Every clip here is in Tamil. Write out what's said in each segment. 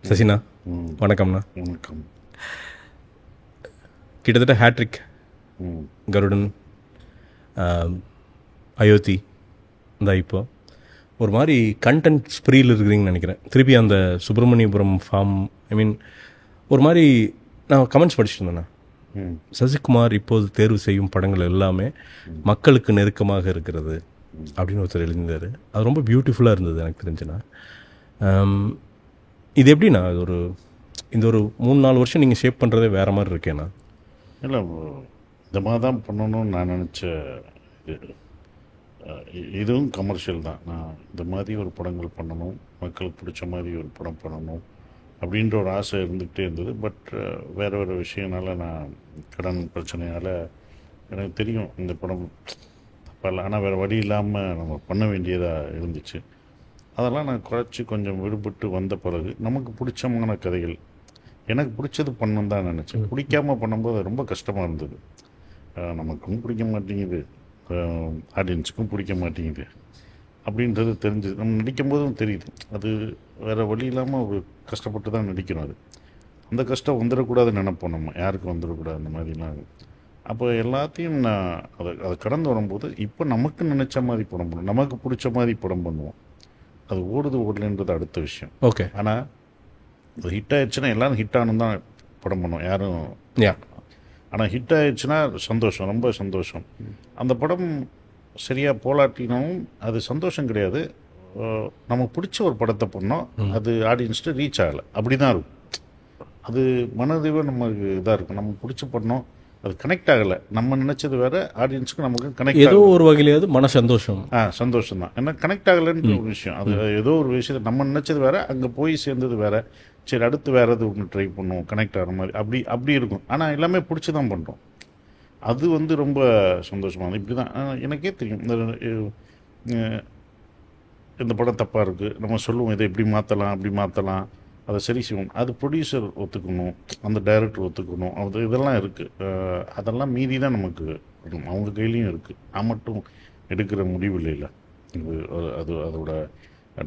சசினா வணக்கம்ண்ணா. வணக்கம். கிட்டத்தட்ட ஹேட்ரிக், கருடன், அயோத்தி, இந்த இப்போ ஒரு மாதிரி கண்டென்ட் ஸ்ப்ரீல் இருக்கிறீங்கன்னு நினைக்கிறேன். திருப்பி அந்த சுப்பிரமணியபுரம் ஃபார்ம், ஐ மீன் ஒரு மாதிரி நான் கமெண்ட்ஸ் படிச்சுட்டு இருந்தேண்ணா. சசிகுமார் இப்போது தேர்வு செய்யும் படங்கள் எல்லாமே மக்களுக்கு நெருக்கமாக இருக்கிறது அப்படின்னு ஒருத்தர் எழுதியிருந்தார். அது ரொம்ப பியூட்டிஃபுல்லாக இருந்தது எனக்கு தெரிஞ்சுண்ணா. இது எப்படிண்ணா இது இந்த ஒரு 3-4 வருஷம் நீங்கள் ஷேப் பண்ணுறதே வேறு மாதிரி இருக்கேண்ணா? இல்லை, இந்த மாதிரி தான் பண்ணணும்னு நான் நினச்ச இதுவும் கமர்ஷியல் தான். நான் இந்த மாதிரி ஒரு படங்கள் பண்ணணும், மக்களுக்கு பிடிச்ச மாதிரி ஒரு படம் பண்ணணும் அப்படின்ற ஒரு ஆசை இருந்துகிட்டே இருந்தது. பட் வேறு விஷயனால, நான் கடன் பிரச்சனையால் எனக்கு தெரியும் இந்த படம் தப்பால, ஆனால் வேறு வழி இல்லாமல் நம்ம பண்ண வேண்டியதாக இருந்துச்சு. அதெல்லாம் நான் குறைச்சி கொஞ்சம் விடுபட்டு வந்த பிறகு நமக்கு பிடிச்சமான கதைகள், எனக்கு பிடிச்சது பண்ணணும் தான் நினச்சேன். பிடிக்காமல் பண்ணும்போது ரொம்ப கஷ்டமாக இருந்தது. நமக்கும் பிடிக்க மாட்டேங்குது, ஆடியன்ஸுக்கும் பிடிக்க மாட்டேங்குது அப்படின்றது தெரிஞ்சது. நம்ம நடிக்கும் போதும் தெரியுது. அது வேறு வழி இல்லாமல் ஒரு கஷ்டப்பட்டு தான் நடிக்கணும். அது அந்த கஷ்டம் வந்துடக்கூடாதுன்னு நினைப்போம், நம்ம யாருக்கும் வந்துடக்கூடாது அந்த மாதிரிலாம். அப்போ எல்லாத்தையும் நான் அதை கடந்து வரும்போது இப்போ நமக்கு நினச்ச மாதிரி படம் பண்ணுவோம், நமக்கு பிடிச்ச மாதிரி படம் பண்ணுவோம். அது ஓடலைன்றது அடுத்த விஷயம். ஓகே. ஆனால் அது ஹிட் ஆயிடுச்சுன்னா எல்லாரும் ஹிட் ஆகணும் தான் படம் பண்ணுவோம் யாரும். ஆனால் ஹிட் ஆயிடுச்சுன்னா சந்தோஷம், ரொம்ப சந்தோஷம். அந்த படம் சரியாக போலாட்டினாலும் அது சந்தோஷம் கிடையாது. நமக்கு பிடிச்ச ஒரு படத்தை பண்ணோம், அது ஆடியன்ஸ்ட்டு ரீச் ஆகலை, அப்படி தான் இருக்கும். அது மனதிவே நமக்கு இதாக இருக்கும். நம்ம பிடிச்ச பண்ணோம், அது கனெக்ட் ஆகலை, நம்ம நினச்சது வேறு, ஆடியன்ஸுக்கு நமக்கு கனெக்ட் ஏதோ ஒரு வகையிலேயாவது மன சந்தோஷம். சந்தோஷம் தான். ஏன்னா கனெக்ட் ஆகலைன்ற ஒரு விஷயம். அது ஏதோ ஒரு விஷயத்தை நம்ம நினச்சது வேறு, அங்கே போய் சேர்ந்தது வேறு. சரி, அடுத்து வேறு எது ஒன்று ட்ரை பண்ணுவோம், கனெக்ட் ஆகிற மாதிரி அப்படி இருக்கும். ஆனால் எல்லாமே பிடிச்சி தான் பண்ணுறோம். அது ரொம்ப சந்தோஷமாக. இப்படி தான் எனக்கே தெரியும். இந்த படம் தப்பாக இருக்குது, நம்ம சொல்லுவோம் இதை எப்படி மாற்றலாம், அப்படி மாற்றலாம், அதை சரி செய்வோம். அது ப்ரொடியூசர் ஒத்துக்கணும், அந்த டைரக்டர் ஒத்துக்கணும், அது இதெல்லாம் இருக்குது. அதெல்லாம் மீறி தான் நமக்கு இருக்கும், அவங்க கையிலையும் இருக்குது. நான் மட்டும் எடுக்கிற முடிவு இல்லை. அது அதோட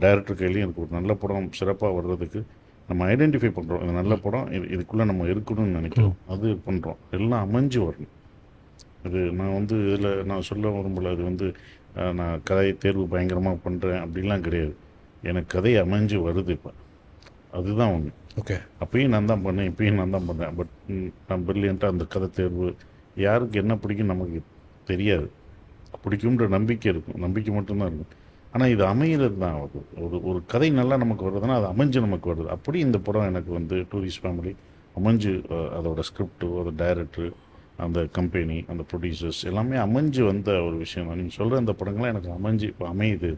டைரக்டர் கையிலையும் இருக்குது. ஒரு நல்ல படம் சிறப்பாக வர்றதுக்கு நம்ம ஐடென்டிஃபை பண்ணுறோம், இது நல்ல படம், இதுக்குள்ளே நம்ம இருக்கணும்னு நினைக்கிறோம், அது பண்ணுறோம். எல்லாம் அமைஞ்சு வரணும். இது நான் இதில் நான் சொல்ல விரும்பல, அது நான் கதை தேர்வு பயங்கரமாக பண்ணுறேன் அப்படிலாம் கிடையாது. எனக்கு கதை அமைஞ்சு வருது இப்போ, அதுதான் ஒன்று. ஓகே. அப்பயும் நான் தான் பண்ணேன், இப்பயும் நான் தான் பண்ணேன். பட் நான் பிரில்லியண்ட்டாக அந்த கதை தேர்வு யாருக்கு என்ன பிடிக்கும் நமக்கு தெரியாது. பிடிக்கும்ன்ற நம்பிக்கை இருக்கும், நம்பிக்கை மட்டும்தான் இருக்கும். ஆனால் இது அமைகிறது தான். ஒரு கதை நல்லா நமக்கு வருதுன்னா அது அமைஞ்சு நமக்கு வருது. அப்படி இந்த படம் எனக்கு டூரிஸ்ட் ஃபேமிலி அமைஞ்சு, அதோட ஸ்கிரிப்டு, அதோட டைரக்டரு, அந்த கம்பெனி, அந்த ப்ரொடியூசர்ஸ் எல்லாமே அமைஞ்சு வந்த ஒரு விஷயம் தான். நீங்கள் சொல்கிற அந்த படங்கள்லாம் எனக்கு அமைஞ்சு இப்போ அமையுது.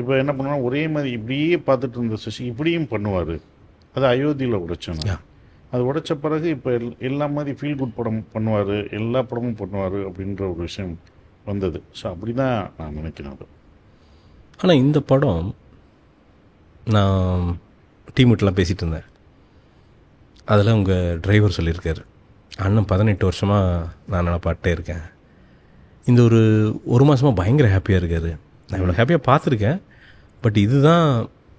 இப்போ என்ன பண்ணுவோம்னா, ஒரே மாதிரி இப்படியே பார்த்துட்டு இருந்த சசி இப்படியும் பண்ணுவார். அது அயோத்தியில் உடைச்சேன். அது உடைச்ச பிறகு இப்போ எல்லா மாதிரி ஃபீல் குட் படம் பண்ணுவார், எல்லா படமும் பண்ணுவார் அப்படின்ற ஒரு விஷயம் வந்தது. ஸோ அப்படி தான் நான் நினைக்கிறேன் அது. ஆனால் இந்த படம் நான் டீம்கிட்டலாம் பேசிகிட்டு இருந்தேன். அதில் உங்கள் டிரைவர் சொல்லியிருக்காரு, அண்ணன் 18 வருஷமாக நான் பாட்டே இருக்கேன், இந்த ஒரு மாதமாக பயங்கர ஹாப்பியாக இருக்கார். நான் இவ்வளோ ஹாப்பியாக பார்த்துருக்கேன், பட் இதுதான்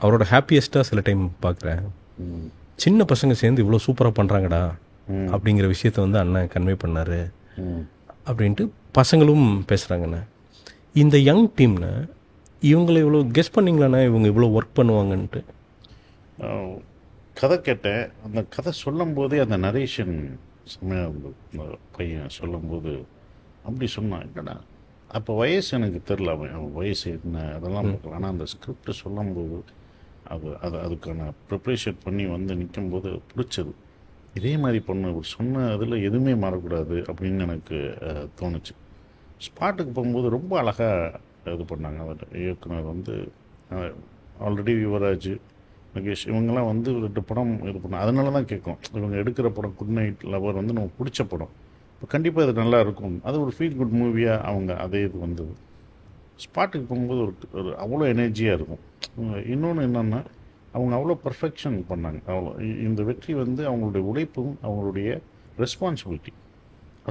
அவரோட ஹாப்பியஸ்ட்டாக சில டைம் பார்க்குறேன். சின்ன பசங்க சேர்ந்து இவ்வளோ சூப்பராக பண்ணுறாங்கடா அப்படிங்கிற விஷயத்த அண்ணன் கன்வே பண்ணார் அப்படின்ட்டு பசங்களும் பேசுகிறாங்கண்ணே. இந்த யங் டீம்னு இவங்களை இவ்வளோ கெஸ் பண்ணிங்களாண்ணா, இவங்க இவ்வளோ ஒர்க் பண்ணுவாங்கன்ட்டு? கதை கேட்டேன். அந்த கதை சொல்லும் போதே அந்த நரேஷன் செம்மையாக இருந்தது. அந்த பையன் சொல்லும்போது அப்படி சொன்னான். என்னடா அப்போ வயசு எனக்கு தெரில, அவன் வயசு என்ன அதெல்லாம் பார்க்கலாம். ஆனால் அந்த ஸ்கிரிப்ட் சொல்லும்போது அதுக்கான ப்ரிப்ரேஷன் பண்ணி நிற்கும்போது பிடிச்சது. இதே மாதிரி பொண்ணு சொன்ன அதில் எதுவுமே மாறக்கூடாது அப்படின்னு எனக்கு தோணுச்சு. ஸ்பாட்டுக்கு போகும்போது ரொம்ப அழகாக இது பண்ணாங்க. அவர் இயக்குனர் ஆல்ரெடி யுவராஜ், மகேஷ் இவங்கெல்லாம் 2 படம் இது பண்ணாங்க. அதனால தான் கேட்கும், இவங்க எடுக்கிற படம் குட் நைட் லவர் நமக்கு பிடிச்ச படம், இப்போ கண்டிப்பாக இது நல்லா இருக்கும், அது ஒரு ஃபீல் குட் மூவியாக அவங்க அதே இது வந்தது. ஸ்பாட்டுக்கு போகும்போது ஒரு அவ்வளோ எனர்ஜியாக இருக்கும். இன்னொன்று என்னென்னா, அவங்க அவ்வளோ பர்ஃபெக்ஷன் பண்ணாங்க. அவ்வளோ இந்த வெற்றி அவங்களுடைய உழைப்பும் அவங்களுடைய ரெஸ்பான்சிபிலிட்டி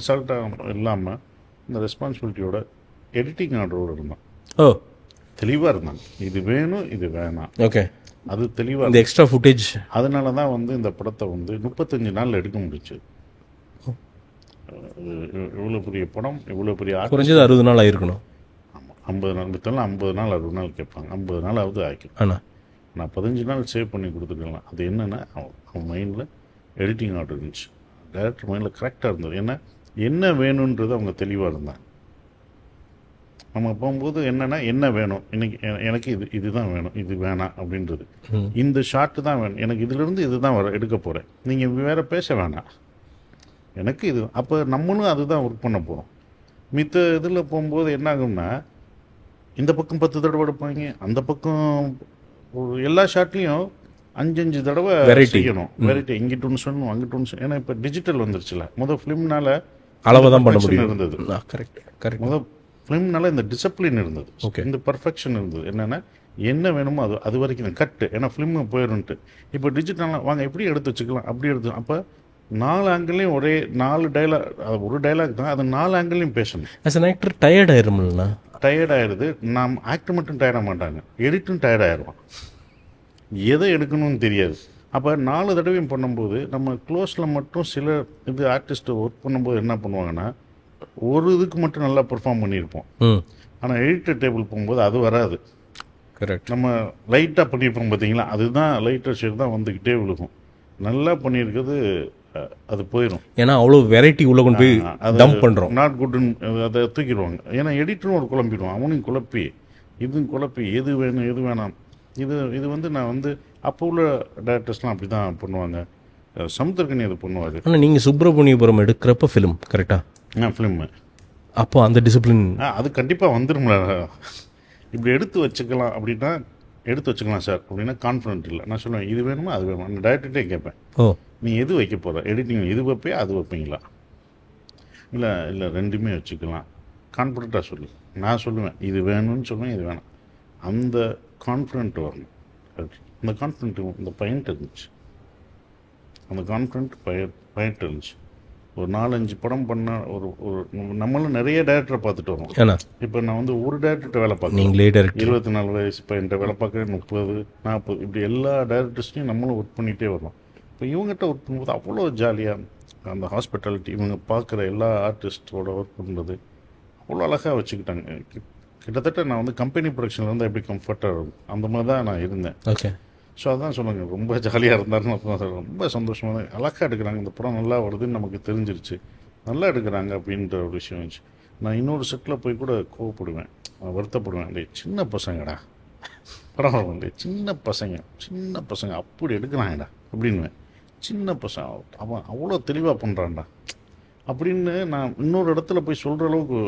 அசால்ட்டாக இல்லாமல் இந்த ரெஸ்பான்சிபிலிட்டியோட எடிட்டிங் ஆர்டரோடு இருந்தான். ஓ, தெளிவாக இருந்தாங்க. இது வேணும், இது வேணாம். ஓகே. அது தெளிவாக இந்த எக்ஸ்ட்ரா ஃபுட்டேஜ். அதனால தான் வந்து இந்த படத்தை வந்து 35 நாளில் எடுக்க முடிச்சு. இவ்வளோ பெரிய படம், இவ்வளோ பெரிய குறைஞ்சது 60 நாள் ஆயிருக்கணும். ஆமாம், 50 நாள் வித்தாலும் 50 நாள் 60 நாள் கேட்பாங்க. 50 நாளாவது ஆகிக்கும். ஆனால் நான் 15 நாள் சேவ் பண்ணி கொடுத்துருக்கலாம். அது என்னென்னா அவன் மைண்டில் எடிட்டிங் ஆர்டர் இருந்துச்சு, டைரக்டர் மைண்டில் கரெக்டாக இருந்தது. ஏன்னா என்ன வேணுன்றது அவங்க தெளிவாக இருந்தாங்க. நம்ம போகும்போது என்னென்னா என்ன வேணும் இன்னைக்கு எனக்கு இதுதான் வேணும், இது வேணாம் அப்படின்றது. இந்த ஷார்ட்டு தான் வேணும் எனக்கு, இதிலிருந்து இது தான் எடுக்க போகிறேன், நீங்கள் வேறு பேச வேணாம், எனக்கு இது. அப்போ நம்மளும் அதுதான் ஒர்க் பண்ண போகிறோம். மித்த இதில் போகும்போது என்ன ஆகும்னா இந்த பக்கம் 10 தடவை எடுப்பாங்க, அந்த பக்கம் எல்லா ஷாட்லேயும் 5 தடவை செய்யணும். வெரைட்டி இங்கிட்டு ஒன்று சொல்லணும், அங்கிட்டு ஒன்று சொல்லணும். ஏன்னா இப்போ டிஜிட்டல் வந்துருச்சுல. முதல் ஃபிலிம்னால அளவு தான் பண்ண முடியும் இருந்தது. கரெக்ட். முதல் ஃபிலிம்னால இந்த டிசிப்ளின் இருந்தது, இந்த பர்ஃபெக்ஷன் இருந்தது. என்னென்னா என்ன வேணுமோ அது வரைக்கும் தான் கட்டு. ஏன்னா ஃபிலிமு போயிடும்ட்டு. இப்போ டிஜிட்டலாக வாங்க எப்படி எடுத்து வச்சுக்கலாம், அப்படி எடுத்து. அப்போ 4 ஆங்கிள்லையும் ஒரே 4 டைலாக், ஒரு டைலாக் தான், அது 4 ஆங்கிள்லையும் பேசணும். ஆஸ் அன் ஆக்டர் டயர்ட் ஆயிரும்ல. டயர்ட் ஆயிடுது. நாம் ஆக்டர் மட்டும் டயர்டாக மாட்டாங்க, எடிட்டும் டயர்ட் ஆயிடுவான், எதை எடுக்கணும்னு தெரியாது. அப்போ 4 தடவையும் பண்ணும்போது நம்ம க்ளோஸில் மட்டும் சில இது ஆர்டிஸ்ட்டு ஒர்க் பண்ணும்போது என்ன பண்ணுவாங்கன்னா ஒரு இதுக்கு மட்டும் நல்லா பெர்ஃபார்ம் பண்ணியிருப்போம். ஆனால் எடிட்டர் டேபிள் போகும்போது அது வராது. கரெக்ட். நம்ம லைட்டாக பண்ணியிருப்போம் பார்த்தீங்களா, அதுதான் லைட்டர் ஷேட் தான் வந்துக்கிட்டே விழுகும். நல்லா பண்ணியிருக்கிறது அது போயிடும். ஏன்னா அவ்வளோ வெரைட்டி உள்ள கொண்டு போய் டம்ப் பண்ணுறோம். நாட் குட்னு அதை தூக்கிடுவாங்க. ஏன்னா எடிட்டரும் ஒரு குழம்பிடுவான், அவனையும் குழப்பி இதுவும் குழப்பி எது வேணும் எது வேணாம். இது வந்து நான் வந்து அப்போ உள்ள டேரக்டர்ஸ்லாம் அப்படி தான் பண்ணுவாங்க. சமுத்திரக்கனி அது பண்ணுவார். ஆனால் நீங்கள் சுப்பிரமணியபுரம் எடுக்கிறப்ப ஃபிலிம் கரெக்டாக ஃபிலிம்மு அப்போ அந்த டிசிப்ளின் அது கண்டிப்பாக வந்துடும்ல. இப்படி எடுத்து வச்சுக்கலாம் அப்படின்னா எடுத்து வச்சுக்கலாம் சார் அப்படின்னா கான்ஃபிடென்ட் இல்லை. நான் சொல்லுவேன் இது வேணுமா அது வேணுமா, நான் டேரக்டர்கிட்டே கேட்பேன். நீ எது வைக்க போகிற எடிட்டிங், இது வைப்பே அது வைப்பீங்களா, இல்லை ரெண்டுமே வச்சுக்கலாம், கான்ஃபிடென்ட்டாக சொல்லு. நான் சொல்லுவேன் இது வேணும்னு சொல்லுவேன், இது வேணாம். அந்த கான்ஃபிடென்ட் வரணும். அந்த கான்ஃபிடென்ட் இந்த பையன்ட்டு இருந்துச்சு. அந்த கான்ஃபிடென்ட் பையன்ட்டு இருந்துச்சு. ஒரு 4-5 படம் பண்ண ஒரு நம்மளும் நிறைய டேரக்டரை பார்த்துட்டு வரோம். இப்போ நான் வந்து ஒரு டேரக்டர்கிட்ட வேலை பார்க்குறேன், 24 வயசு பையன்கிட்ட வேலை பார்க்குறேன், 30-40 இப்படி எல்லா டேரக்டர்ஸ்லையும் நம்மளும் ஒர்க் பண்ணிகிட்டே வரோம். இப்போ இவங்ககிட்ட ஒர்க் பண்ணும்போது அவ்வளோ ஜாலியாக அந்த ஹாஸ்பிட்டாலிட்டி, இவங்க பார்க்குற எல்லா ஆர்டிஸ்டோட ஒர்க் பண்ணுறது அவ்வளோ அழகாக வச்சுக்கிட்டாங்க. கிட்டத்தட்ட நான் வந்து கம்பெனி ப்ரொடக்ஷனில் வந்து எப்படி கம்ஃபர்ட்டாக இருக்கும் அந்த மாதிரி தான் நான் இருந்தேன். ஓகே. ஸோ அதான் சொல்லுங்க, ரொம்ப ஜாலியாக இருந்தாருன்னு ரொம்ப சந்தோஷமாக தான். அழகாக எடுக்கிறாங்க, இந்த படம் நல்லா வருதுன்னு நமக்கு தெரிஞ்சிருச்சு, நல்லா எடுக்கிறாங்க அப்படின்ற ஒரு விஷயம் இருந்துச்சு. நான் இன்னொரு செட்டில் போய் கூட கோவப்படுவேன், வருத்தப்படுவேன். அந்த சின்ன பசங்கடா படம் வரும், சின்ன பசங்க அப்படி எடுக்கிறாங்கடா அப்படின்வேன். சின்ன பசங்க அவன் அவ்வளோ தெளிவாக பண்ணுறான்டா அப்படின்னு நான் இன்னொரு இடத்துல போய் சொல்கிற அளவுக்கு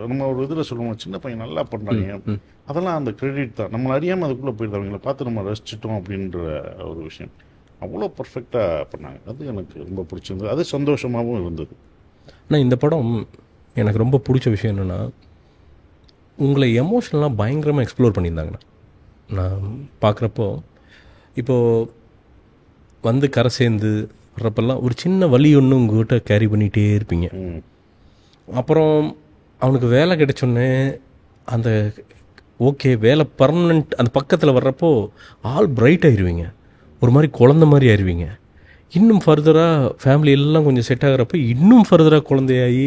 நம்ம ஒரு இதில் சொல்லுவோம், சின்ன பையன் நல்லா பண்ணுறாங்க. அதெல்லாம் அந்த கிரெடிட் தான். நம்மளை அறியாமல் அதுக்குள்ளே போயிருந்தவங்களை பார்த்து நம்ம ரசிச்சிட்டோம் அப்படின்ற ஒரு விஷயம். அவ்வளோ பர்ஃபெக்டாக பண்ணாங்க. அது எனக்கு ரொம்ப பிடிச்சிருந்தது, அது சந்தோஷமாகவும் இருந்தது. ஆனால் இந்த படம் எனக்கு ரொம்ப பிடிச்ச விஷயம் என்னென்னா உங்களை எமோஷனலாக பயங்கரமாக எக்ஸ்ப்ளோர் பண்ணியிருந்தாங்கண்ணா. நான் பார்க்குறப்போ இப்போது வந்து கரை சேர்ந்து வர்றப்பெல்லாம் ஒரு சின்ன வலி ஒன்று உங்கள்கிட்ட கேரி பண்ணிகிட்டே இருப்பீங்க. அப்புறம் அவனுக்கு வேலை கிடைச்சோன்னே அந்த ஓகே வேலை பர்மனெண்ட் அந்த பக்கத்தில் வர்றப்போ ஆல் பிரைட் ஆயிடுவீங்க, ஒரு மாதிரி குழந்த மாதிரி ஆயிடுவீங்க. இன்னும் ஃபர்தராக ஃபேமிலி எல்லாம் கொஞ்சம் செட் ஆகிறப்ப இன்னும் ஃபர்தராக குழந்தையாகி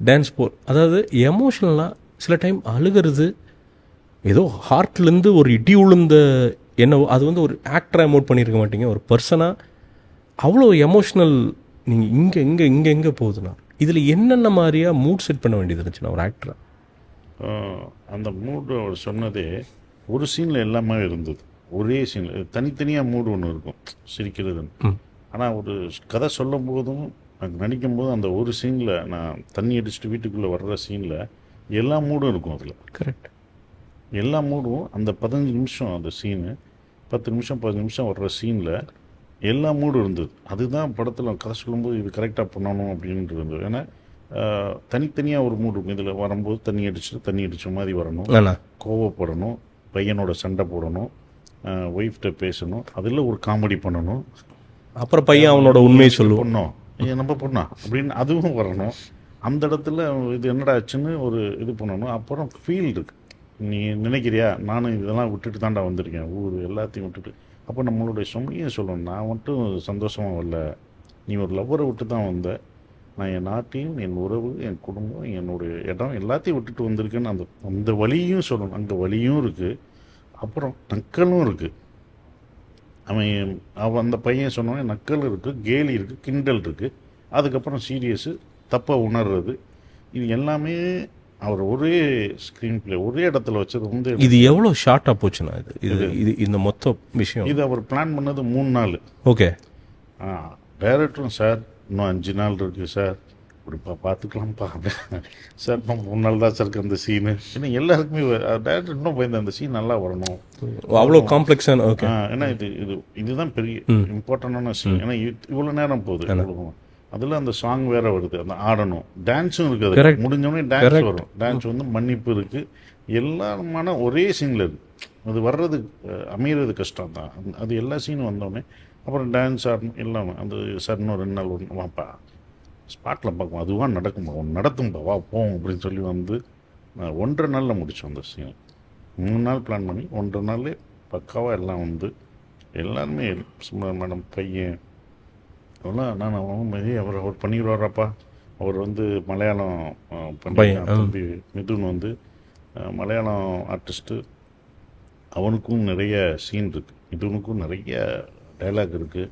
டான்ஸ் அதாவது எமோஷ்னலாக சில டைம் அழுகிறது ஏதோ ஹார்ட்லேருந்து ஒரு இடி உளுந்த என்னவோ அது வந்து ஒரு ஆக்டராக எமோட் பண்ணியிருக்க மாட்டீங்க, ஒரு பர்சனாக அவ்வளோ எமோஷ்னல். நீங்கள் இங்கே போகுதுண்ணா. இதில் என்னென்ன மாதிரியாக மூட் செட் பண்ண வேண்டியது இருந்துச்சுன்னா ஒரு ஆக்டராக? அந்த மூடு அவர் சொன்னதே ஒரு சீனில் எல்லாமே இருந்தது. ஒரே சீனில் தனித்தனியாக மூடு ஒன்று இருக்கும் சிரிக்கிறதுன்னு. ஆனால் ஒரு கதை சொல்லும் போதும் நடிக்கும் போதும் அந்த ஒரு சீனில் நான் தண்ணி அடிச்சுட்டு வீட்டுக்குள்ளே வர்ற சீனில் எல்லா மூடும் இருக்கும். அதில் கரெக்ட் எல்லா மூடும் அந்த 15 நிமிஷம் அந்த சீனு 10 நிமிஷம் 15 நிமிஷம் வர்ற சீனில் எல்லா மூடும் இருந்தது. அதுதான் படத்தில் கதை சொல்லும்போது இது கரெக்டாக பண்ணணும் அப்படின்ட்டு இருந்தது. ஏன்னா தனித்தனியாக ஒரு மூடு இருக்கும். இதில் வரும்போது தண்ணி அடித்த மாதிரி வரணும், கோவப்படணும், பையனோட சண்டை போடணும், ஒய்ஃப்கிட்ட பேசணும், அதில் ஒரு காமெடி பண்ணணும், அப்புறம் பையன் அவனோட உண்மையை சொல்லுவோம், நம்ம பொண்ணா அப்படின்னு அதுவும் வரணும். அந்த இடத்துல இது என்னடா ஆச்சுன்னு ஒரு இது பண்ணணும். அப்புறம் ஃபீல் இருக்கு, நீ நினைக்கிறியா நானும் இதெல்லாம் விட்டுட்டு தாண்டா வந்திருக்கேன், ஊர் எல்லாத்தையும் விட்டுட்டு. அப்போ நம்மளுடைய சுமையும் சொல்லணும், நான் மட்டும் சந்தோஷமாக வரல, நீ ஒரு லவ்வரை விட்டு தான் வந்த, நான் என் நாட்டையும் என் உறவு என் குடும்பம் என்னுடைய இடம் எல்லாத்தையும் விட்டுட்டு வந்திருக்கேன்னு அந்த அந்த வழியும் சொல்லணும். அங்கே வழியும் இருக்குது, அப்புறம் நக்கலும் இருக்குது. அவன் அந்த பையன் சொன்னோன்னே நக்கல் இருக்குது, கேலி இருக்குது, கிண்டல் இருக்குது, அதுக்கப்புறம் சீரியஸு, தப்பாக உணர்றது, இது எல்லாமே அவர் ஒரே ஸ்க்ரீன் பிளே ஒரே இடத்துல வச்சது வந்து. இது எவ்வளோ ஷார்ட்டாக போச்சுண்ணா இது இது இது இந்த மொத்த விஷயம்? இது அவர் பிளான் பண்ணது 3 நாள். ஓகே. டைரக்டரும் சார் இன்னும் 5 நாள் இருக்குது சார், இப்படிப்பா பார்த்துக்கலாம்ப்பா சார், இன்னும் 3 நாள் தான் சார் அந்த சீனு. ஏன்னா எல்லாருக்குமே டைரக்டர் இன்னும் பயந்து அந்த சீன் நல்லா வரணும், அவ்வளோ காம்ப்ளெக்ஸான. ஓகே. ஏன்னா இதுதான் பெரிய இம்பார்ட்டண்டான சீன். ஏன்னா இவ்வளோ நேரம் போகுது, அதில் அந்த சாங் வேற வருது, அந்த ஆடணும், டான்ஸும் இருக்குது, முடிஞ்சோடனே டான்ஸ் வரும். டான்ஸ் வந்து மன்னிப்பு இருக்குது, எல்லாருமான ஒரே சீனில் இருக்குது. அது வர்றது அமையிறது கஷ்டம் தான். அது எல்லா சீனும் வந்தோடனே அப்புறம் டான்ஸ் ஆடணும் எல்லாமே. அந்த சார் இன்னும் 2 நாள் வாப்பா ஸ்பாட்டில் பார்க்கும், அதுவாக நடக்கும்பா, ஒன்று நடத்தும்பா, வா போவோம் அப்படின்னு சொல்லி வந்து 1.5 நாளில் முடித்தோம் அந்த சீன். 3 நாள் பிளான் பண்ணி 1.5 நாள் பக்காவாக எல்லாம் வந்து எல்லாருமே மேடம் பையன் அதெல்லாம் நான் அவர் பண்ணிடுவாராப்பா. அவர் வந்து மலையாளம் தம்பி மிதுன் வந்து மலையாளம் ஆர்டிஸ்ட்டு, அவனுக்கும் நிறைய சீன் இருக்குது, மிதுனுக்கும் நிறைய டைலாக் இருக்குது,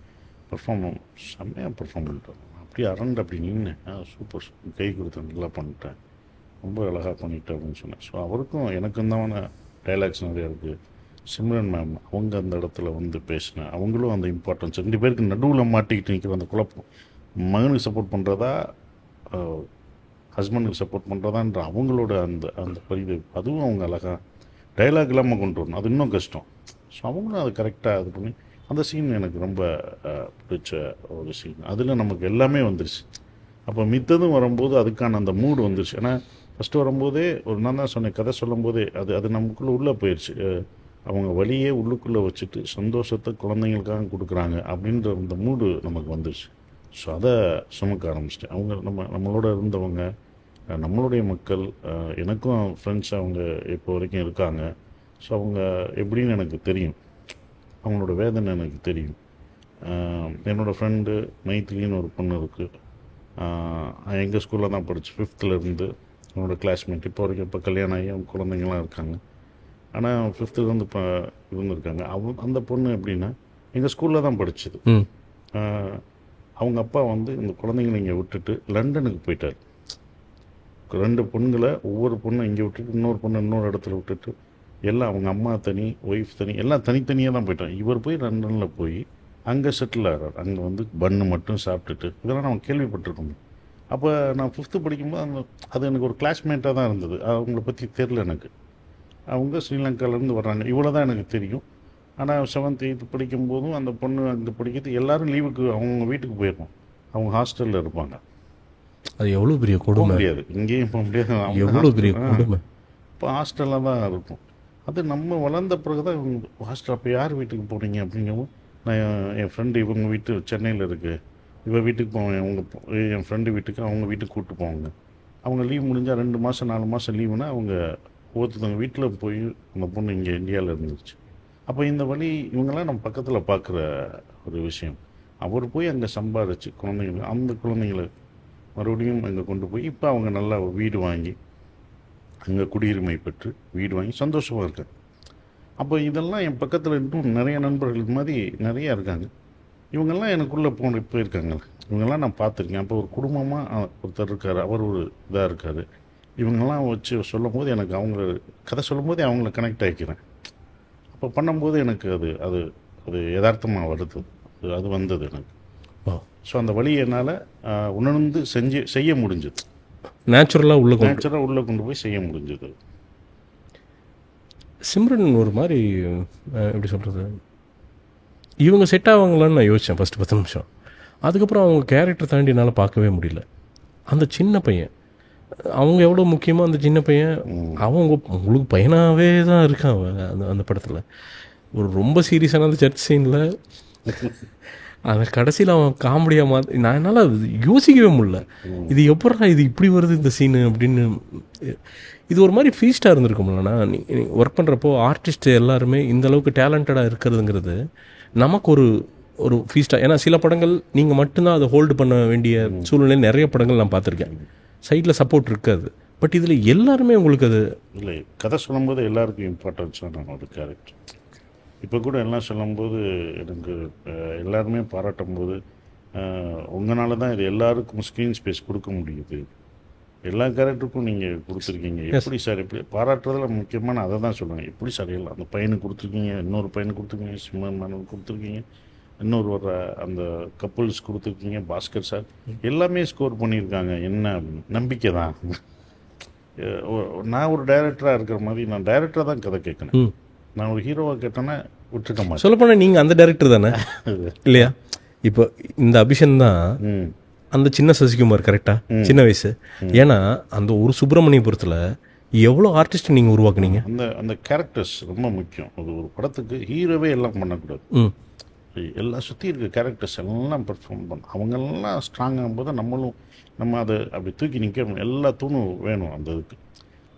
செம்மையாக பெர்ஃபார்ம் பண்ணிட்டான். அப்படியே அரண்டு அப்படி நின்று சூப்பர் கை கொடுத்தேன், நல்லா பண்ணிட்டேன், ரொம்ப அழகாக பண்ணிட்டேன் அப்படின்னு சொன்னேன். ஸோ அவருக்கும் எனக்கும் தான் டைலாக்ஸ் நிறையா இருக்குது. சிம்ரன் மேம் அவங்க அந்த இடத்துல வந்து பேசினேன், அவங்களும் அந்த இம்பார்ட்டன்ஸ் 2 பேருக்கு நடுவில் மாட்டிக்கிட்டு நிற்கிற அந்த குழப்பம், மகனுக்கு சப்போர்ட் பண்ணுறதா ஹஸ்பண்டுக்கு சப்போர்ட் பண்ணுறதான்ற அவங்களோட அந்த அந்த பதிவு, அதுவும் அவங்க அழகாக டைலாக் இல்லாமல் கொண்டு வரணும், அது இன்னும் கஷ்டம். ஸோ அவங்களும் அது கரெக்டாக இது பண்ணி அந்த சீன் எனக்கு ரொம்ப பிடிச்ச ஒரு சீன். அதில் நமக்கு எல்லாமே வந்துருச்சு. அப்போ மித்ததும் வரும்போது அதுக்கான அந்த மூடு வந்துருச்சு. ஏன்னா ஃபஸ்ட்டு வரும்போதே நான் தான் சொன்னேன், கதை சொல்லும் போதே அது நமக்குள்ளே உள்ளே போயிடுச்சு. அவங்க வழியே உள்ளுக்குள்ளே வச்சுட்டு சந்தோஷத்தை குழந்தைங்களுக்காக கொடுக்குறாங்க அப்படின்ற அந்த மூடு நமக்கு வந்துருச்சு. ஸோ அதை சுமக்க ஆரம்பிச்சிட்டேன். அவங்க நம்மளோட இருந்தவங்க, நம்மளுடைய மக்கள், எனக்கும் ஃப்ரெண்ட்ஸ் அவங்க இப்போ வரைக்கும் இருக்காங்க. ஸோ அவங்க எப்படின்னு எனக்கு தெரியும், அவங்களோட வேதனை எனக்கு தெரியும். என்னோடய ஃப்ரெண்டு மைத்திலின்னு ஒரு பொண்ணு இருக்குது, எங்கள் ஸ்கூலில் தான் படிச்சு 5th இருந்து என்னோடய கிளாஸ்மேட், இப்போ வரைக்கும் இப்போ கல்யாணம் ஆகி அவங்க குழந்தைங்களாம் இருக்காங்க. ஆனால் 5th வந்து இப்போ இருந்திருக்காங்க. அந்த பொண்ணு எப்படின்னா எங்கள் ஸ்கூலில் தான் படிச்சது. அவங்க அப்பா வந்து இந்த குழந்தைங்களை இங்கே விட்டுட்டு லண்டனுக்கு போயிட்டார். 2 பொண்ணுங்களை, ஒவ்வொரு பொண்ணும் இங்கே விட்டுட்டு இன்னொரு பொண்ணு இன்னொரு இடத்துல விட்டுட்டு, எல்லாம் அவங்க அம்மா தனி, ஒய்ஃப் தனி, எல்லாம் தனித்தனியாக தான் போயிட்டாங்க. இவர் போய் லண்டனில் போய் அங்கே செட்டில் ஆகிறார். அங்கே வந்து பன்னு மட்டும் சாப்பிட்டுட்டு, இதெல்லாம் நம்ம கேள்விப்பட்டிருக்கோம். அப்போ நான் 5th படிக்கும்போது அது எனக்கு ஒரு கிளாஸ்மேட்டாக தான் இருந்தது. அவங்கள பற்றி தெரில எனக்கு. அவங்க ஸ்ரீலங்காவிலேருந்து வர்றாங்க, இவ்வளோ தான் எனக்கு தெரியும். ஆனால் 7th 8th படிக்கும்போதும் அந்த பொண்ணு அங்கே படிக்கிறது, எல்லோரும் லீவுக்கு அவங்க வீட்டுக்கு போயிருப்போம், அவங்க ஹாஸ்டலில் இருப்பாங்க. அது எவ்வளோ பெரிய கொடுமை, முடியாது இங்கேயும் போக முடியாது, எவ்வளோ பெரிய கொடுமை. இப்போ ஹாஸ்டலில் தான் இருக்கும். அது நம்ம வளர்ந்த பிறகு தான் ஹாஸ்டல். அப்போ யார் வீட்டுக்கு போகிறீங்க அப்படிங்கவும், நான் என் ஃப்ரெண்டு இவங்க வீட்டு சென்னையில் இருக்குது, இவன் வீட்டுக்கு போவேன், என் ஃப்ரெண்டு வீட்டுக்கு அவங்க வீட்டுக்கு கூப்பிட்டு போவாங்க. அவங்க லீவ் முடிஞ்சால் 2 மாதம் 4 மாதம் லீவுனா அவங்க ஒருத்தவங்க வீட்டில் போய் அந்த பொண்ணு இங்கே இந்தியாவில் இருந்துச்சு. அப்போ இந்த வழி இவங்கெல்லாம் நம்ம பக்கத்தில் பார்க்குற ஒரு விஷயம். அவர் போய் அங்கே சம்பாதிச்சு குழந்தைங்களை, அந்த குழந்தைங்களை மறுபடியும் அங்கே கொண்டு போய் இப்போ அவங்க நல்லா வீடு வாங்கி அங்கே குடியுரிமை பெற்று வீடு வாங்கி சந்தோஷமாக இருக்காங்க. அப்போ இதெல்லாம் என் பக்கத்தில் இன்னும் நிறைய நண்பர்கள் மாதிரி நிறையா இருக்காங்க. இவங்கெல்லாம் எனக்குள்ளே போயிருக்காங்க, இவங்கெல்லாம் நான் பார்த்துருக்கேன். அப்போ ஒரு குடும்பமாக ஒருத்தர் இருக்கார், அவர் ஒரு இதாக இருக்கார். இவங்கெல்லாம் வச்சு சொல்லும் போது எனக்கு அவங்கள கதை சொல்லும் போதே அவங்கள கனெக்ட் ஆகிக்கிறேன். அப்போ பண்ணும்போது எனக்கு அது அது அது யதார்த்தமாக வருது, அது வந்தது எனக்கு. ஸோ அந்த வழியை என்னால் உணர்ந்து செய்ய முடிஞ்சது, நேச்சுரலாக உள்ளே கொண்டு போய் செய்ய முடிஞ்சது. சிம்ரன் ஒரு மாதிரி எப்படி சொல்கிறது, இவங்க செட் ஆவாங்களான்னு நான் யோசித்தேன் ஃபஸ்ட்டு 10 நிமிஷம். அதுக்கப்புறம் அவங்க கேரக்டர் தாண்டி என்னால் பார்க்கவே முடியல. அந்த சின்ன பையன், அவங்க எவ்வளோ முக்கியமாக அந்த சின்ன பையன், அவங்க உங்களுக்கு பையனாகவே தான் இருக்கான் அந்த அந்த படத்தில். ஒரு ரொம்ப சீரியஸான அந்த சர்ச் சீனில் அந்த கடைசியில் அவன் காமெடியாக மாதிரி நான் என்னால் யோசிக்கவே முடியல. இது எப்படா இது இப்படி வருது இந்த சீனு அப்படின்னு. இது ஒரு மாதிரி ஃபீஸ்டாக இருந்திருக்கும்லண்ணா. நீ ஒர்க் பண்ணுறப்போ ஆர்டிஸ்ட் எல்லாருமே இந்த அளவுக்கு டேலண்டடாக இருக்கிறதுங்கிறது நமக்கு ஒரு ஒரு ஃபீஸ்டாக. ஏன்னா சில படங்கள் நீங்கள் மட்டும்தான் அதை ஹோல்டு பண்ண வேண்டிய சூழ்நிலை நிறைய படங்கள் நான் பார்த்துருக்கேன். சைடில் சப்போர்ட் இருக்காது. பட் இதில் எல்லாருமே உங்களுக்கு அது இல்லை, கதை சொல்லும்போது எல்லாருக்கும் இம்பார்ட்டன்ஸாக நான் ஒரு கேரக்டர். இப்போ கூட எல்லாம் சொல்லும்போது எனக்கு எல்லாருமே பாராட்டும் போது உங்களால தான் இது எல்லாருக்கும் ஸ்க்ரீன் ஸ்பேஸ் கொடுக்க முடியுது, எல்லா கேரக்டருக்கும் நீங்கள் கொடுத்துருக்கீங்க. எப்படி சார் இப்படி பாராட்டுறதுல முக்கியமான அதை தான் சொல்லுவேன். எப்படி சார் எல்லாம் அந்த பையனுக்கு கொடுத்துருக்கீங்க, இன்னொரு பையனுக்கு கொடுத்துருக்கீங்க, சிம்மனுக்கு கொடுத்துருக்கீங்க, இன்னொரு வர அந்த கப்புள்ஸ் கொடுத்துருக்கீங்க, பாஸ்கர் சார் எல்லாமே ஸ்கோர் பண்ணியிருக்காங்க. என்ன நம்பிக்கை தான். நான் ஒரு டைரக்டராக இருக்கிற மாதிரி நான் டைரக்டராக தான் கதை கேட்கணும். நான் ஒரு ஹீரோவாக கேட்டேன்னா விட்டுருக்க மாட்டேன். சொல்லப்போனால் நீங்கள் அந்த டைரக்டர் தானே இல்லையா? இப்போ இந்த அபிஷன் தான் அந்த சின்ன சசிகுமார் கரெக்டாக சின்ன வயசு. ஏன்னா அந்த ஒரு சுப்பிரமணியபுரத்தில் எவ்வளோ ஆர்டிஸ்ட் நீங்கள் உருவாக்குனீங்க. அந்த அந்த கேரக்டர்ஸ் ரொம்ப முக்கியம். அது ஒரு படத்துக்கு ஹீரோவே எல்லாம் பண்ணக்கூடாது. எல்லாம் சுற்றி இருக்க கேரக்டர்ஸ் எல்லாம் பெர்ஃபார்ம் பண்ணணும். அவங்கெல்லாம் ஸ்ட்ராங் ஆகும்போது நம்ம அதை அப்படி தூக்கி நிற்க எல்லா தூணும் வேணும் அந்த இதுக்கு.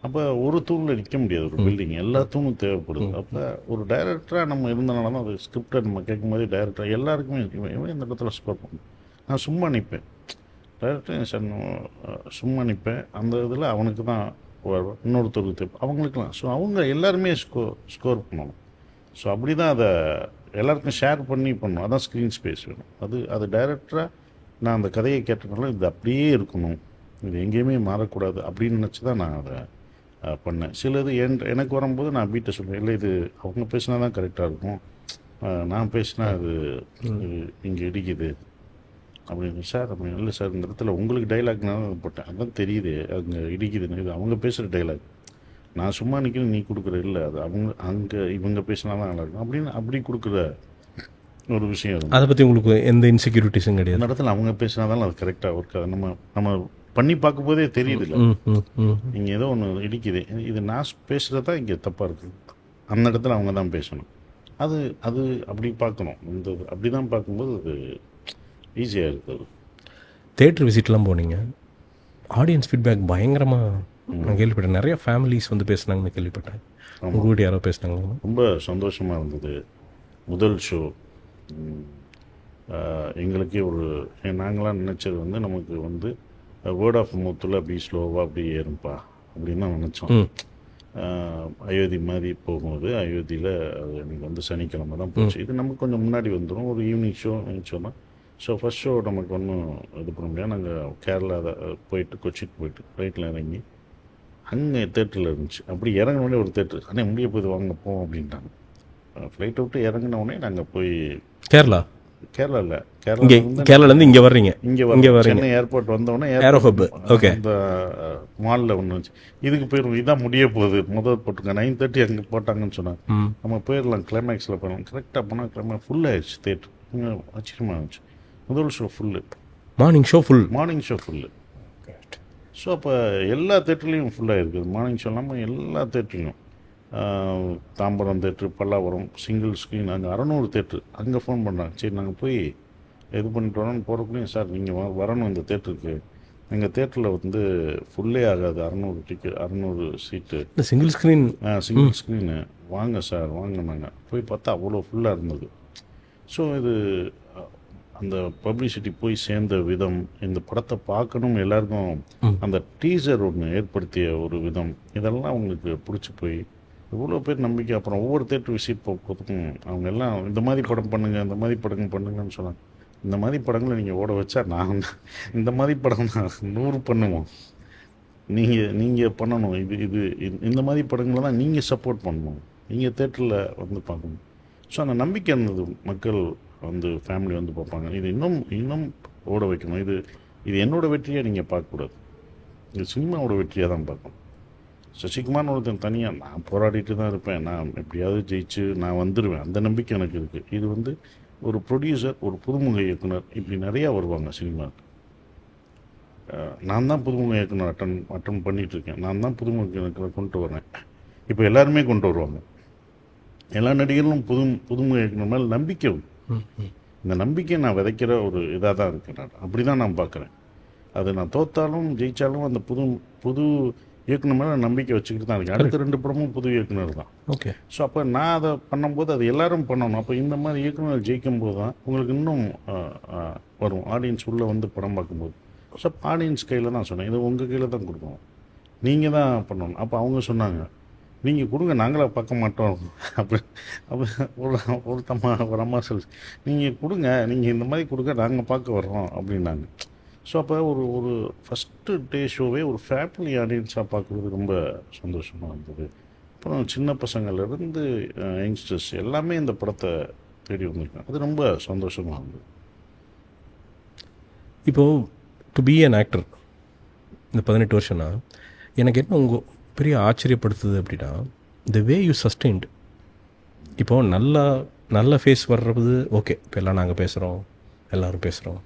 அப்போ ஒரு தூணில் நிற்க முடியாது ஒரு பில்டிங், எல்லா தூணும் தேவைப்படுது. அப்போ ஒரு டைரக்டராக நம்ம இருந்தனால தான் அது ஸ்கிரிப்டை நம்ம கேட்கும் போதே டைரக்டராக எல்லாருக்குமே இவன் இந்த இடத்துல ஸ்கோர் பண்ணணும். நான் சும்மா நிற்பேன், டைரக்டர் சார் சும்மா நிற்பேன். அந்த இதில் அவனுக்கு தான் இன்னொருத்தருக்கு தேவை அவங்களுக்குலாம். ஸோ அவங்க எல்லாருமே ஸ்கோர் பண்ணணும். ஸோ அப்படி தான் அதை எல்லாருக்கும் ஷேர் பண்ணி பண்ணணும். அதான் ஸ்க்ரீன் ஸ்பேஸ் வேணும். அது டைரக்டராக நான் அந்த கதையை கேட்டனால இது அப்படியே இருக்கணும், இது எங்கேயுமே மாறக்கூடாது அப்படின்னு நினச்சி தான் நான் அதை பண்ணேன். சிலது எனக்கு வரும்போது நான் வீட்டை சொல்லுவேன், இல்லை இது அவங்க பேசினா தான் கரெக்டாக இருக்கும், நான் பேசினா அது இங்கே இடிக்குது அப்படின்னு. சார் அப்படின்னு இல்லை சார், இந்த இடத்துல உங்களுக்கு டைலாக்னால போட்டேன், அதான் தெரியுது அங்கே இடிக்குதுன்னு. இது அவங்க பேசுகிற டைலாக், நான் சும்மா நிற்கிறேன் நீ கொடுக்குற இல்லை, அது அவங்க அங்கே இவங்க பேசினா தான் நல்லா இருக்கும் அப்படின்னு அப்படி கொடுக்குற ஒரு விஷயம் இருக்கும். அதை பற்றி உங்களுக்கு எந்த இன்செக்யூரிட்டிஸும் கிடையாது. அந்த இடத்துல அவங்க பேசினா தான் அது கரெக்டாக ஒர்க் ஆகுது. நம்ம பண்ணி பார்க்கும்போதே தெரியுது இல்லை இங்கே ஏதோ ஒன்று இடிக்குது, இது நான் பேசுகிறது தான் இங்கே தப்பாக இருக்குது, அந்த இடத்துல அவங்க தான் பேசணும். அது அப்படி பார்க்கணும். இந்த அப்படி தான் பார்க்கும்போது அது ஈஸியாக இருக்குது. தேட்டர் விசிட்லாம் போனீங்க, ஆடியன்ஸ் ஃபீட்பேக் பயங்கரமாக நான் கேள்விப்பட்டேன். நிறைய ஃபேமிலிஸ் வந்து பேசுனாங்கன்னு கேள்விப்பட்டேன். உங்கள் வீட்டு யாரோ பேசினாங்க? ரொம்ப சந்தோஷமாக இருந்தது. முதல் ஷோ எங்களுக்கே நாங்களாம் நினச்சது வந்து நமக்கு வந்து வேர்ட் ஆஃப் மவுத்தில் அப்படி ஸ்லோவாக அப்படி ஏறும்பா அப்படின்னு தான் நினச்சோம். அயோத்தி மாதிரி போகும்போது அயோத்தியில் அது எனக்கு வந்து சனிக்கிழமை தான் போச்சு. இது நமக்கு கொஞ்சம் முன்னாடி வந்துடும், ஒரு ஈவினிங் ஷோ தான். ஸோ ஃபஸ்ட் ஷோ நமக்கு ஒன்றும் இது பண்ண முடியாது. நாங்கள் கேரளா போயிட்டு கொச்சிக்கு போயிட்டு ஃப்ளைட்டில் இறங்கி அங்கே தேட்டரில் இருந்துச்சு. அப்படி இறங்கினோடனே ஒரு தேட்டரு, ஆனால் முடிய போய் வாங்க போவோம் அப்படின்ட்டாங்க. ஃப்ளைட்டை விட்டு இறங்கினோடனே நாங்கள் போய் கேரளாவில் கேரளாலேருந்து இங்கே வர்றீங்க, இங்கே சென்னை ஏர்போர்ட் வந்தோடனே ஓகே அந்த மாலில் ஒன்று இருந்துச்சு, இதுக்கு போயிடுவோம், இதான் முடிய போகுது, முதல் போட்டுங்க 9:30 அங்கே போட்டாங்கன்னு சொன்னாங்க. நம்ம போயிடலாம், கிளைமேக்ஸில் போயிடலாம். கரெக்டாக போனால் கிளைமேக்ஸ் ஃபுல்லாகிடுச்சு தேட்டர். ஆச்சரியமாக இருந்துச்சு. முதல் show full, morning show full. So அப்போ எல்லா தேட்டர்லேயும் ஃபுல்லாக இருக்குது. மார்னிங் ஷோ இல்லாமல் எல்லா தேட்டர்லையும், Tambaram theatre, Pallavaram single screen, அங்கே 600 தேட்ரு. அங்கே ஃபோன் பண்ணுறாங்க, சரி நாங்கள் போய் இது பண்ணிட்டு வரோன்னு போகிறக்குள்ளேயும், சார் நீங்கள் வரணும் இந்த தேட்டருக்கு, எங்கள் தேட்டரில் வந்து ஃபுல்லே ஆகாது, 600 சீட்டு சிங்கிள் ஸ்க்ரீனு, வாங்க சார் வாங்கினாங்க. போய் பார்த்தா அவ்வளோ ஃபுல்லாக இருந்தது. ஸோ இது அந்த பப்ளிசிட்டி போய் சேர்ந்த விதம், இந்த படத்தை பார்க்கணும் எல்லாருக்கும் அந்த டீசர் ஒன்று ஏற்படுத்திய ஒரு விதம், இதெல்லாம் அவங்களுக்கு பிடிச்சி போய் இவ்வளோ பேர் நம்பிக்கை. அப்புறம் ஒவ்வொரு தேட்டர் விசிட் போகிறதுக்கும் அவங்க எல்லாம் இந்த மாதிரி படம் பண்ணுங்கள், இந்த மாதிரி படம் பண்ணுங்கன்னு சொன்னாங்க. இந்த மாதிரி படங்களை நீங்கள் ஓட வச்சா நான் இந்த மாதிரி படம் தான் 100 பண்ணுவோம், நீங்கள் பண்ணணும். இது இந்த மாதிரி படங்களை தான் நீங்கள் சப்போர்ட் பண்ணணும், நீங்கள் தேட்டரில் வந்து பார்க்கணும். ஸோ அந்த நம்பிக்கை இருந்தது. மக்கள் வந்து ஃபேமிலி வந்து பார்ப்பாங்க, இது இன்னும் ஓட வைக்கணும். இது என்னோடய வெற்றியை நீங்கள் பார்க்கக்கூடாது, இது சினிமாவோட வெற்றியாக தான் பார்க்கணும். சசிகுமார்னு ஒருத்தன் தனியாக நான் போராடிட்டு தான் இருப்பேன், நான் எப்படியாவது ஜெயிச்சு நான் வந்துடுவேன், அந்த நம்பிக்கை எனக்கு இருக்குது. இது வந்து ஒரு ப்ரொடியூசர், ஒரு புதுமுக இயக்குனர், இப்படி நிறையா வருவாங்க சினிமாவுக்கு. நான் தான் புதுமுக இயக்குனர் அட்டன் பண்ணிகிட்ருக்கேன், நான் தான் புதுமுக இயக்குனர் கொண்டு வரேன். இப்போ எல்லாருமே கொண்டு வருவாங்க. எல்லா நடிகர்களும் புதுமுக இயக்குனர் மேலே நம்பிக்கை. இந்த நம்பிக்கையை நான் விதைக்கிற ஒரு இதாக தான் இருக்கேன். நான் அப்படி தான் நான் பார்க்குறேன். அது நான் தோத்தாலும் ஜெயித்தாலும் அந்த புது புது இயக்குனர் மேலே நம்பிக்கை வச்சுக்கிட்டு தான் இருக்கேன். அடுத்த 2 படமும் புது இயக்குனர் தான். ஓகே. ஸோ அப்போ நான் அதை பண்ணும்போது அது எல்லாரும் பண்ணணும். அப்போ இந்த மாதிரி இயக்குனர் ஜெயிக்கும் போது தான் உங்களுக்கு இன்னும் வரும் ஆடியன்ஸ் உள்ளே வந்து படம் பார்க்கும்போது. ஸோ ஆடியன்ஸ் கையில் தான் சொன்னேன், இது உங்கள் கையில் தான் கொடுக்கணும், நீங்கள் தான் பண்ணணும். அப்போ அவங்க சொன்னாங்க, நீங்கள் கொடுங்க, நாங்களாக பார்க்க மாட்டோம். அப்படி ஒரு அம்மா சொல்லு, நீங்கள் கொடுங்க, நீங்கள் இந்த மாதிரி கொடுங்க, நாங்கள் பார்க்க வர்றோம் அப்படின்னாங்க. ஸோ அப்போ ஒரு ஃபஸ்ட்டு டே ஷோவே ஒரு ஃபேமிலி ஆடியன்ஸாக பார்க்குறது ரொம்ப சந்தோஷமாக இருந்தது. அப்புறம் சின்ன பசங்கள்லேருந்து யங்ஸ்டர்ஸ் எல்லாமே இந்த படத்தை தேடி வந்திருக்காங்க. அது ரொம்ப சந்தோஷமாக இருந்தது. இப்போது டு பி அன் ஆக்டர் இந்த 18 வருஷம்னா எனக்கு என்ன உங்கள் பெரிய ஆச்சரியப்படுத்துது அப்படின்னா, த வே யூ சஸ்டெயின்ட். இப்போது நல்ல ஃபேஸ் வர்றது ஓகே, இப்போ எல்லாம் நாங்கள் பேசுகிறோம், எல்லோரும் பேசுகிறோம்.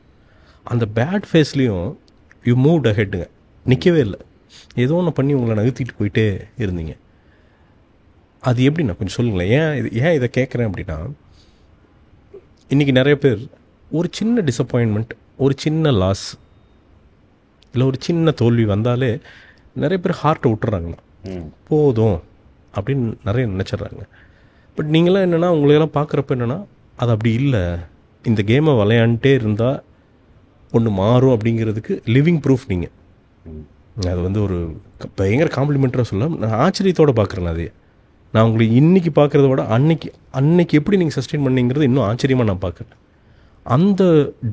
அந்த பேட் ஃபேஸ்லேயும் யூ மூவ்ட் அஹெட்டுங்க, நிற்கவே இல்லை, ஏதோ ஒன்று பண்ணி உங்களை நகர்த்திட்டு போயிட்டே இருந்தீங்க. அது எப்படின்னா கொஞ்சம் சொல்லுங்களேன். ஏன் இதை கேட்குறேன் அப்படின்னா, இன்றைக்கி நிறைய பேர் ஒரு சின்ன டிசப்பாயின்மெண்ட், ஒரு சின்ன லாஸ், இல்லை ஒரு சின்ன தோல்வி வந்தாலே நிறைய பேர் ஹார்ட்டை விட்டுறாங்கண்ணா, போதும் அப்படின்னு நிறைய நினச்சிட்றாங்க. பட் நீங்களாம் என்னென்னா, உங்களையெல்லாம் பார்க்குறப்ப என்னென்னா, அது அப்படி இல்லை, இந்த கேமை விளையாண்டுட்டே இருந்தால் ஒன்று மாறும் அப்படிங்கிறதுக்கு லிவிங் ப்ரூஃப் நீங்கள். அது வந்து ஒரு பயங்கர காம்ப்ளிமெண்ட்டாக சொல்ல, நான் ஆச்சரியத்தோடு பார்க்குறேன். அதே நான் உங்களை இன்றைக்கி பார்க்குறத விட அன்னைக்கு எப்படி நீங்கள் சஸ்டெயின் பண்ணீங்கிறது இன்னும் ஆச்சரியமாக நான் பார்க்குறேன். அந்த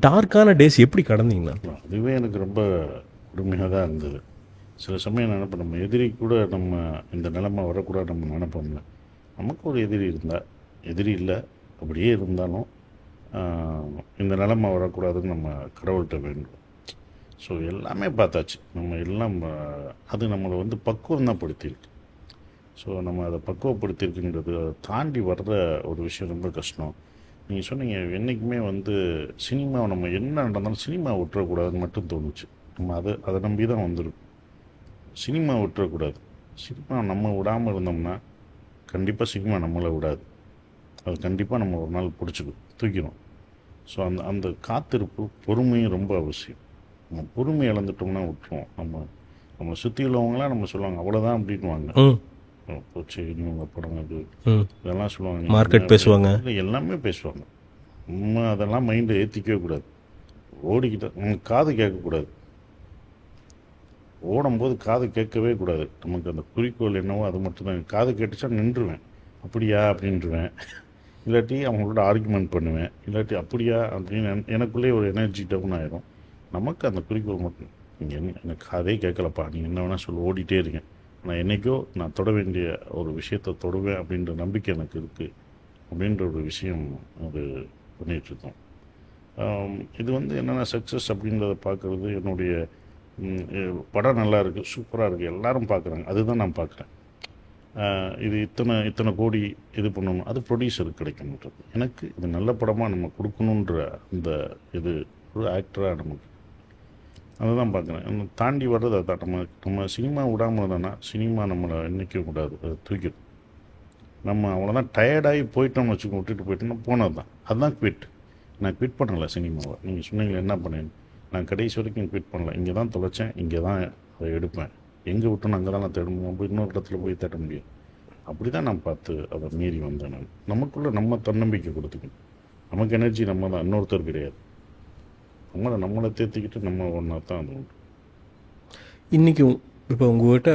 டார்க்கான டேஸ் எப்படி கடந்தீங்கண்ணா? அதுவே எனக்கு ரொம்ப கொடுமையாக தான் இருந்தது. சில சமயம் நினைப்பேன், நம்ம எதிரி கூட நம்ம இந்த நிலைமை வரக்கூடாது நம்ம நினைப்போம்ல. நமக்கு ஒரு எதிரி இருந்தால், எதிரி இல்லை அப்படியே இருந்தாலும் இந்த நிலைமை வரக்கூடாதுன்னு நம்ம கடவுள்கிட்ட வேண்டும். ஸோ எல்லாமே பார்த்தாச்சு, நம்ம எல்லாம் அது நம்மளை வந்து பக்குவம் தான் படுத்தியிருக்கு. ஸோ நம்ம அதை பக்குவப்படுத்தியிருக்குன்றது, அதை தாண்டி வர்ற ஒரு விஷயம் ரொம்ப கஷ்டம். நீங்கள் சொன்னீங்க, என்றைக்குமே வந்து சினிமாவை நம்ம என்ன நடந்தாலும் சினிமா விட்டுறக்கூடாதுன்னு மட்டும் தோணுச்சு. நம்ம அதை நம்பி தான் வந்துடும். சினிமா விட்டுறக்கூடாது. சினிமா நம்ம விடாமல் இருந்தோம்னா கண்டிப்பாக சினிமா நம்மளை விடாது. அது கண்டிப்பாக நம்ம ஒரு நாள் பிடிச்சிக்கும், தூக்கிடும். ஸோ அந்த காத்திருப்பு, பொறுமையும் ரொம்ப அவசியம். நம்ம பொறுமை இழந்துட்டோம்னா விட்டுருவோம். நம்ம சுற்றி உள்ளவங்களாம் நம்ம சொல்லுவாங்க, அவ்வளோதான் அப்படின்வாங்க. போச்சு இவங்க படம் அது இதெல்லாம் சொல்லுவாங்க, மார்க்கெட் பேசுவாங்க, எல்லாமே பேசுவாங்க. நம்ம அதெல்லாம் மைண்டை ஏற்றிக்கவே கூடாது. ஓடிக்கிட்ட நமக்கு காது கேட்கக்கூடாது. ஓடும்போது காது கேட்கவே கூடாது. நமக்கு அந்த குறிக்கோள் என்னவோ அது மட்டும்தான். காது கேட்டுச்சா நின்றுவேன், அப்படியா அப்படின்ட்டுருவேன். இல்லாட்டி அவங்களோட ஆர்குமெண்ட் பண்ணுவேன். இல்லாட்டி அப்படியா அப்படின்னு எனக்குள்ளே ஒரு எனர்ஜி டவுன் ஆகிடும். நமக்கு அந்த குறிக்கோள் மட்டும், நீங்கள் எனக்கு காதே கேட்கலப்பா, நீங்கள் என்ன வேணால் சொல்லி ஓடிட்டே இருக்கேன், நான் என்றைக்கோ நான் தொட வேண்டிய ஒரு விஷயத்தை தொடுவேன் அப்படின்ற நம்பிக்கை எனக்கு இருக்குது அப்படின்ற ஒரு விஷயம் அது பண்ணிகிட்ருக்கோம். இது வந்து என்னென்னா சக்ஸஸ் அப்படின்றத பார்க்குறது, என்னுடைய படம் நல்லா இருக்குது, சூப்பராக இருக்குது, எல்லோரும் பார்க்குறாங்க, அதுதான் நான் பார்க்குறேன். இது இத்தனை கோடி இது பண்ணணும், அது ப்ரொடியூசருக்கு கிடைக்கணுன்றது. எனக்கு இது நல்ல படமாக நம்ம கொடுக்கணுன்ற அந்த இது ஒரு ஆக்டராக நமக்கு அதை தான் பார்க்குறேன். தாண்டி வர்றது அதுதான். நம்ம சினிமா விடாமல் தானே, சினிமா நம்மளை என்றைக்கும் கூடாது, அது தூக்கிடும். நம்ம அவ்வளோதான் டயர்டாகி போயிட்டோம்னு வச்சுக்கோ, விட்டுட்டு போயிட்டோம்னா போனது தான். அதுதான் குவிட். நான் குவிட் பண்ணலை சினிமாவை. நீங்கள் சொன்னீங்க என்ன பண்ணேன், நான் கடைசி வரைக்கும் குவிட் பண்ணல. இங்கே தான் தொலைச்சேன், இங்கே தான் அதை எடுப்பேன். எங்கே விட்டோன்னு அங்கே தான் நான் தேட முடியும், போய் இன்னொரு இடத்துல போய் தேட முடியும். அப்படி தான் நான் பார்த்து அதை மீறி வந்தேன். நான் நமக்குள்ளே நம்ம தன்னம்பிக்கை கொடுத்துக்கணும். நமக்கு எனர்ஜி நம்ம தான், இன்னொருத்தர் கிடையாது. நம்மளை தேர்த்திக்கிட்டு நம்ம ஒன்றா தான் அது உண்டு. இன்றைக்கி இப்போ உங்கள்கிட்ட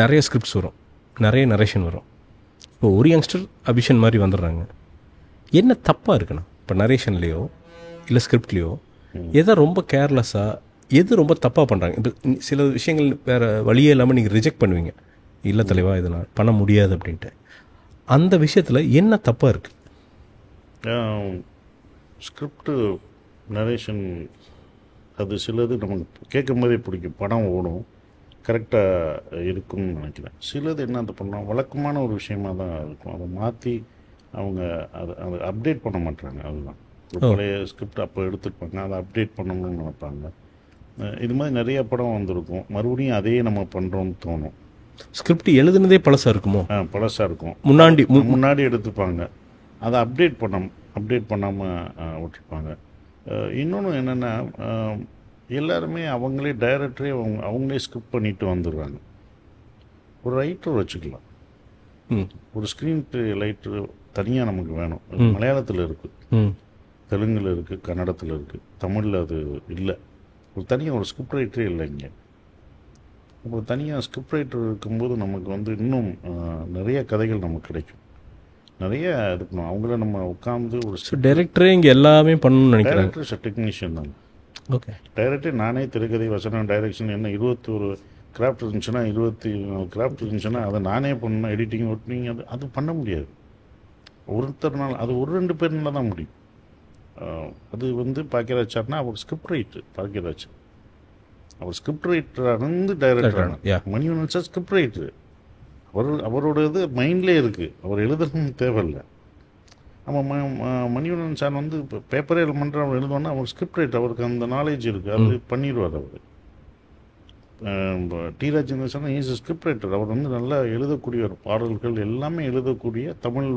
நிறைய ஸ்கிரிப்ட்ஸ் வரும், நிறைய நரேஷன் வரும். இப்போ ஒரு யங்ஸ்டர் அபிஷன் மாதிரி வந்துடுறாங்க. என்ன தப்பாக இருக்குண்ணா இப்போ நரேஷன்லேயோ இல்லை ஸ்கிரிப்ட்லேயோ? எதை ரொம்ப கேர்லெஸ்ஸாக, எது ரொம்ப தப்பாக பண்ணுறாங்க? இப்போ சில விஷயங்கள் வேறு வழியே இல்லாமல் நீங்கள் ரிஜெக்ட் பண்ணுவீங்க, இல்லை தலைவா இதை நான் பண்ண முடியாது அப்படின்ட்டு. அந்த விஷயத்தில் என்ன தப்பாக இருக்குது? ஸ்கிரிப்டு நரேஷன் அது சிலது நமக்கு கேட்கும் போதே பிடிக்கும், படம் ஓடும், கரெக்டாக இருக்கும்னு நினைக்கிறேன். சிலது என்ன அது பண்ணலாம், வழக்கமான ஒரு விஷயமாக தான் இருக்கும். அதை மாற்றி அவங்க அதை அப்டேட் பண்ண மாட்டாங்க. அதுதான் பழைய ஸ்கிரிப்ட் அப்போ எடுத்துருப்பாங்க, அதை அப்டேட் பண்ணணும்னு நினைப்பாங்க. இது மாதிரி நிறைய படம் வந்திருக்கும், மறுபடியும் அதையே நம்ம பண்ணுறோம்னு தோணும். ஸ்கிரிப்ட் எழுதுனதே பழசாக இருக்குமோ? பழசாக இருக்கும். முன்னாடி எடுத்துப்பாங்க, அதை அப்டேட் அப்டேட் பண்ணாமல் விட்டுருப்பாங்க. இன்னொன்று என்னென்னா, எல்லாருமே அவங்களே டைரக்டரே அவங்களே ஸ்கிரிப்ட் பண்ணிட்டு வந்துடுறாங்க. ஒரு ரைட்டர் வச்சுக்கலாம், ஒரு ஸ்க்ரீன் ப்ளே ரைட்டர் தனியாக நமக்கு வேணும். மலையாளத்தில் இருக்குது, தெலுங்கில் இருக்குது, கன்னடத்தில் இருக்குது, தமிழில் அது இல்லை. ஒரு தனியாக ஒரு ஸ்கிரிப்ட் ரைட்டரே இல்லை இங்கே. ஒரு தனியாக ஸ்கிரிப்ட் ரைட்டர் இருக்கும்போது நமக்கு வந்து இன்னும் நிறைய கதைகள் நமக்கு கிடைக்கும். நிறைய இருக்கணும். அவங்கள நம்ம உட்காந்து ஒரு டைரக்டரே இங்கே எல்லாமே பண்ணணும்னு நினைக்கிறேன். டைரக்டர் டெக்னீஷியன் தான். ஓகே, டைரக்டர் நானே திரைக்கதை, வசனம், டைரக்ஷன் என்ன 21 கிராஃப்ட் இருந்துச்சுன்னா, 24 கிராஃப்ட் இருந்துச்சுன்னா அதை நானே பண்ணணும். எடிட்டிங், ஒட்டிங் அது பண்ண முடியாது ஒருத்தர்னால. அது ஒரு 2 பேர்னால தான் முடியும். அது வந்து பாக்கியராஜ் சார்னா அவர் ஸ்கிரிப்ட் ரைட்டர். பாக்கியராஜ் அவர் ஸ்கிரிப்ட் ரைட்டராக இருந்து டைரக்டர் ஆனார். Manivannan sir script writer. அவரோட இது மைண்ட்லேயே இருக்குது, அவர் எழுதணும்னு தேவையில்லை. நம்ம மணிவண்ணன் சார் வந்து இப்போ பேப்பரே பண்ணுற அவர் எழுதணும்னா அவர் ஸ்கிரிப்ட் ரைட்டர், அவருக்கு அந்த நாலேஜ் இருக்குது, அது பண்ணிடுவார் அவர். T Rajendar sir is script writer. அவர் வந்து நல்லா எழுதக்கூடிய பாடல்கள் எல்லாமே எழுதக்கூடிய தமிழ்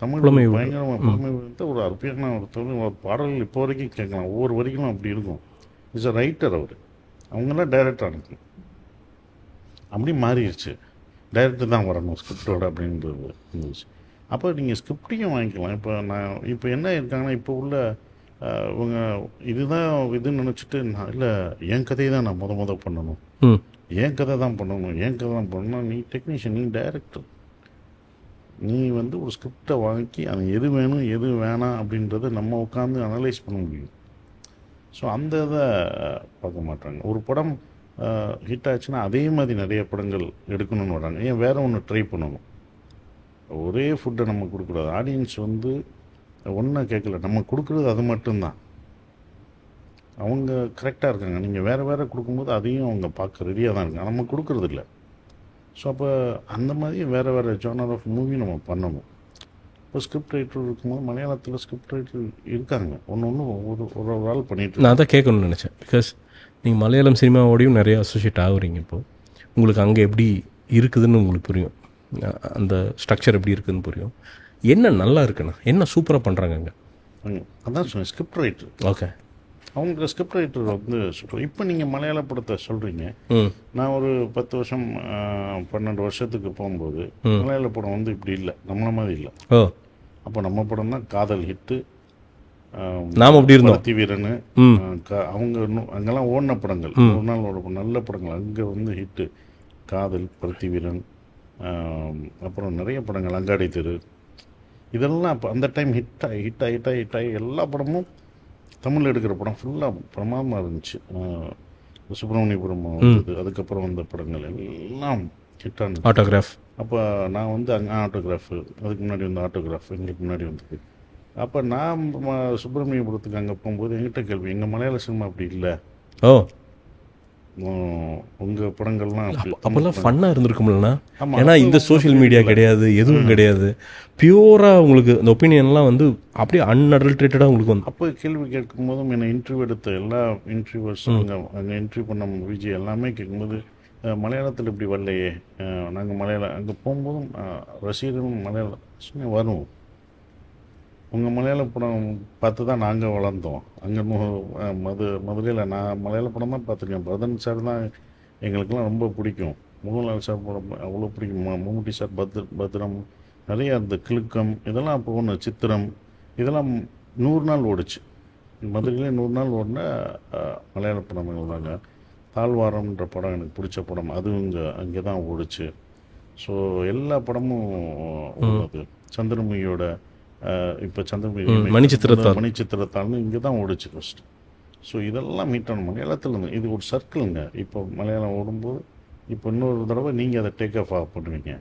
பயங்கரமாக புலமை வைத்த ஒரு அற்புதமான ஒரு பாடல்கள் இப்போ வரைக்கும் கேட்கலாம். ஒவ்வொரு வரைக்கும் அப்படி இருக்கும். இஸ் அ ரைட்டர் அவர். அவங்கெல்லாம் டைரக்டர் அனுப்பி அப்படி மாறிடுச்சு. டைரக்டர் தான் வரணும் ஸ்கிரிப்டோட அப்படின்றது இருந்துச்சு. அப்போ நீங்கள் ஸ்கிரிப்டையும் வாங்கிக்கலாம். இப்போ என்ன இருக்காங்கன்னா, இப்போ உள்ள இவங்க இதுதான் இதுன்னு நினச்சிட்டு, நான் இல்லை என் கதையை தான் நான் முத பண்ணணும், என் கதை தான் பண்ணணும். நீ டெக்னீஷியன், நீ டைரக்டர். நீ வந்து ஒரு ஸ்கிரிப்டை வாங்கி அது எது வேணும் எது வேணாம் அப்படின்றத நம்ம உட்காந்து அனலைஸ் பண்ண முடியும். ஸோ அந்த இதை பார்க்க மாட்டாங்க. ஒரு படம் ஹிட் ஆச்சுன்னா அதே மாதிரி நிறைய படங்கள் எடுக்கணும்னு வராங்க. ஏன் வேறு ஒன்று ட்ரை பண்ணணும். ஒரே ஃபுட்டை நம்ம கொடுக்கூடாது. ஆடியன்ஸ் வந்து ஒன்றும் கேட்கல, நம்ம கொடுக்குறது அது மட்டும்தான். அவங்க கரெக்டாக இருக்காங்க. நீங்கள் வேறு கொடுக்கும்போது அதையும் அவங்க பார்க்க ரெடியாக தான் இருக்காங்க, நம்ம கொடுக்குறது இல்லை. ஸோ அப்போ அந்த மாதிரி வேறு ஜானர் ஆஃப் மூவி நம்ம பண்ணணும். இப்போ ஸ்கிரிப்ட் ரைட்டர் இருக்கும்போது மலையாளத்தில் ஸ்கிரிப்ட் ரைட்டர் இருக்காங்க, ஒன்று ஒரு ஆள் பண்ணிட்டு. நான் தான் கேட்கணும்னு நினச்சேன். பிகாஸ் நீங்கள் மலையாளம் சினிமாவோடையும் நிறைய அசோசியேட் ஆகுறீங்க. இப்போது உங்களுக்கு அங்கே எப்படி இருக்குதுன்னு உங்களுக்கு புரியும், அந்த ஸ்ட்ரக்சர் எப்படி இருக்குதுன்னு புரியும். என்ன நல்லா இருக்குண்ணா, என்ன சூப்பராக பண்ணுறாங்க அங்கே? அதான் சொன்னேன், ஸ்கிரிப்ட் ரைட்டர். ஓகே, அவங்க ஸ்கிரிப்ட் ரைட்டர் வந்து சூப்பர். இப்போ நீங்கள் மலையாள படத்தை சொல்கிறீங்க. நான் ஒரு 10 வருஷம் 12 வருஷத்துக்கு போகும்போது மலையாள படம் வந்து இப்படி இல்லை, நம்மள மாதிரி இல்லை. அப்போ நம்ம படம் தான் காதல் ஹிட்டு. நாம் அப்படி இருந்தோம். பருத்தி வீரன், அவங்க அங்கெல்லாம் ஓடின படங்கள், ஒரு நாள் நல்ல படங்கள் அங்கே வந்து ஹிட்டு. காதல், பருத்தி வீரன், அப்புறம் நிறைய படங்கள், அங்காடி தெரு, இதெல்லாம் அப்போ அந்த டைம் ஹிட் ஆகி எல்லா படமும் தமிழில் எடுக்கிற படம் ஃபுல்லாக பிரமாதமாக இருந்துச்சு. சுப்பிரமணியபுரம் வந்தது, அதுக்கப்புறம் வந்த படங்கள் எல்லாம் ஹிட்டான. ஆட்டோகிராஃப். அப்போ நான் வந்து அங்கே ஆட்டோகிராஃபு, அதுக்கு முன்னாடி வந்து ஆட்டோகிராஃப் எங்களுக்கு முன்னாடி வந்தது. அப்போ நான் சுப்பிரமணியபுரத்துக்கு அங்கே போகும்போது எங்கிட்ட கேள்வி, எங்கள் மலையாள சினிமா அப்படி இல்லை, உங்கள் படங்கள்லாம் அப்போல்லாம் ஃபன்னாக இருந்திருக்கும்லண்ணா. ஏன்னா இந்த சோஷியல் மீடியா கிடையாது, எதுவும் கிடையாது. பியூராக உங்களுக்கு இந்த ஒப்பீனியன்லாம் வந்து அப்படியே அன்அடல்ட்ரேட்டடாக உங்களுக்கு வந்து. அப்போ கேள்வி கேட்கும்போதும் என்னை இன்டர்வியூ எடுத்த எல்லா இன்டர்வியூவர்ஸ், அங்கே இன்டர்வியூ பண்ண விஜய் எல்லாமே கேட்கும்போது, மலையாளத்தில் இப்படி வரலையே, நாங்கள் மலையாளம் அங்கே போகும்போதும் ரசிகர்களும் மலையாளம் வரும், உங்கள் மலையாள படம் பார்த்து தான் நாங்கள் வளர்ந்தோம். அங்கே மதுரையில் நான் மலையாள படம் தான் பார்த்துருக்கேன். பரதன் சார் தான் எங்களுக்கெல்லாம் ரொம்ப பிடிக்கும். மோகன்லால் சார் படம் அவ்வளோ பிடிக்கும். மம்முட்டி சார், பத்ரம், நிறைய அந்த கிழுக்கம், இதெல்லாம் அப்போ ஒன்று சித்திரம், இதெல்லாம் 100 நாள் ஓடிச்சு. மதுரையிலே 100 நாள் ஓடின மலையாள படங்கள் தாங்க. தாழ்வாரம்ன்ற படம் எனக்கு பிடிச்ச படம், அதுவும் அங்கே தான் ஓடிச்சு. ஸோ எல்லா படமும் ஓடுது. சந்திரமுகியோட இப்போ மணிச்சித்திரத்தாள்னு இங்கே தான் ஓடிச்சு ஃபஸ்ட்டு. ஸோ இதெல்லாம் மீட்டான மலையாளத்தில் இருந்து இது ஒரு சர்க்கிளுங்க. இப்போ மலையாளம் ஓடும்போது இப்போ இன்னொரு தடவை நீங்கள் அதை டேக் ஆஃப் பண்ணுவீங்க.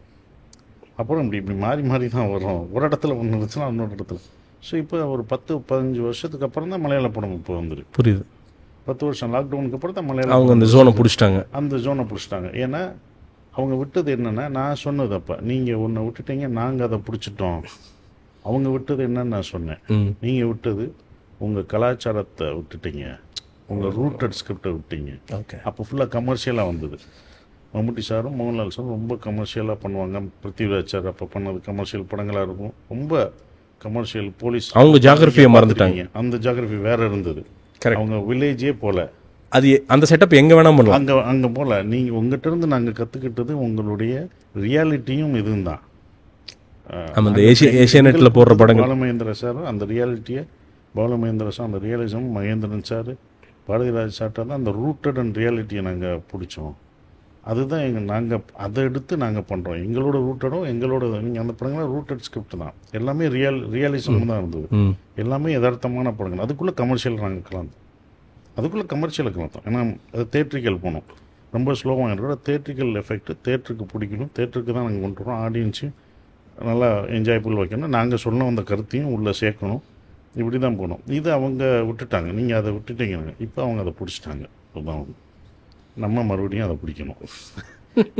அப்புறம் இப்படி மாறி தான் வரும். ஒரு இடத்துல ஒன்று இருந்துச்சுன்னா இன்னொரு இடத்துல. ஸோ இப்போ ஒரு 10-15 வருஷத்துக்கு அப்புறம் தான் மலையாள படம் இப்போ வந்துருக்கு. புரியுது. 10 வருஷம் லாக்டவுனுக்கு அப்புறம் தான் மலையாளம் அவங்க அந்த ஜோனை பிடிச்சிட்டாங்க. ஏன்னா அவங்க விட்டது என்னென்னா, நான் சொன்னது அப்போ நீங்கள் ஒன்றை விட்டுட்டீங்க, நாங்கள் அதை பிடிச்சிட்டோம். அவங்க விட்டது என்னன்னு நான் சொன்னேன். நீங்கள் விட்டது உங்கள் கலாச்சாரத்தை விட்டுட்டீங்க, உங்கள் ரூட்டட் ஸ்கிரிப்டை விட்டீங்க. அப்போ ஃபுல்லாக கமர்ஷியலாக வந்தது. மம்முட்டி சாரும் மோகன்லால் சாரும் ரொம்ப கமர்ஷியலாக பண்ணுவாங்க. பிருத்திவிராஜ் சார் அப்போ பண்ணது கமர்ஷியல் படங்களாக இருக்கும், ரொம்ப கமர்ஷியல் போலீஸ் அவங்க ஜியாகிரபியை மறந்துட்டாங்க. அந்த ஜியாகிரபி வேற இருந்தது. Correct. அவங்க வில்லேஜே போல அது அந்த செட்டப் எங்கே வேணால் பண்ணலாம். அங்கே போல நீங்கள் உங்கள்கிட்ட இருந்து நாங்கள் கற்றுக்கிட்டது உங்களுடைய ரியாலிட்டியும் இதுவும் தான். நம்ம இந்த ஏஷியாநெட்டில் போடுற படங்கள் பாலமகேந்திர சார் அந்த ரியாலிட்டியை, பாலமகேந்திர சார் அந்த ரியலிசம், மகேந்திரன் சார், பாரதிராஜ் சார்ட்ட தான் அந்த ரூட்டட் அண்ட் ரியாலிட்டியை நாங்கள் பிடிச்சோம். அதுதான் நாங்கள் அதை எடுத்து நாங்கள் பண்ணுறோம். எங்களோட ரூட்டடும் எங்களோட நீங்கள் அந்த படங்கள்லாம் ரூட்டட் ஸ்கிரிப்ட் தான். எல்லாமே ரியாலிசம் தான் இருந்தது. எல்லாமே யதார்த்தமான படங்கள். அதுக்குள்ளே கமர்ஷியல் நாங்கள் கலந்தோம். அதுக்குள்ளே கமர்ஷியலுக்கு கலந்தோம். ஏன்னா அது தேட்ரிக்கல் போனோம். ரொம்ப ஸ்லோவாக இருக்கிற தேட்ரிக்கல் எஃபெக்ட் தேட்டருக்கு பிடிக்கணும். தேட்டருக்கு தான் நாங்கள் கொண்டு வரோம். ஆடியன்ஸையும் நல்லா என்ஜாய்ஃபுல் வைக்கணும். நாங்கள் சொன்ன அந்த கருத்தையும் உள்ளே சேர்க்கணும். இப்படி தான் போனோம். இது அவங்க விட்டுட்டாங்க. நீங்கள் அதை விட்டுட்டீங்க. இப்போ அவங்க அதை பிடிச்சிட்டாங்க. அதுதான் நம்ம மறுபடியும் அதை பிடிக்கணும்.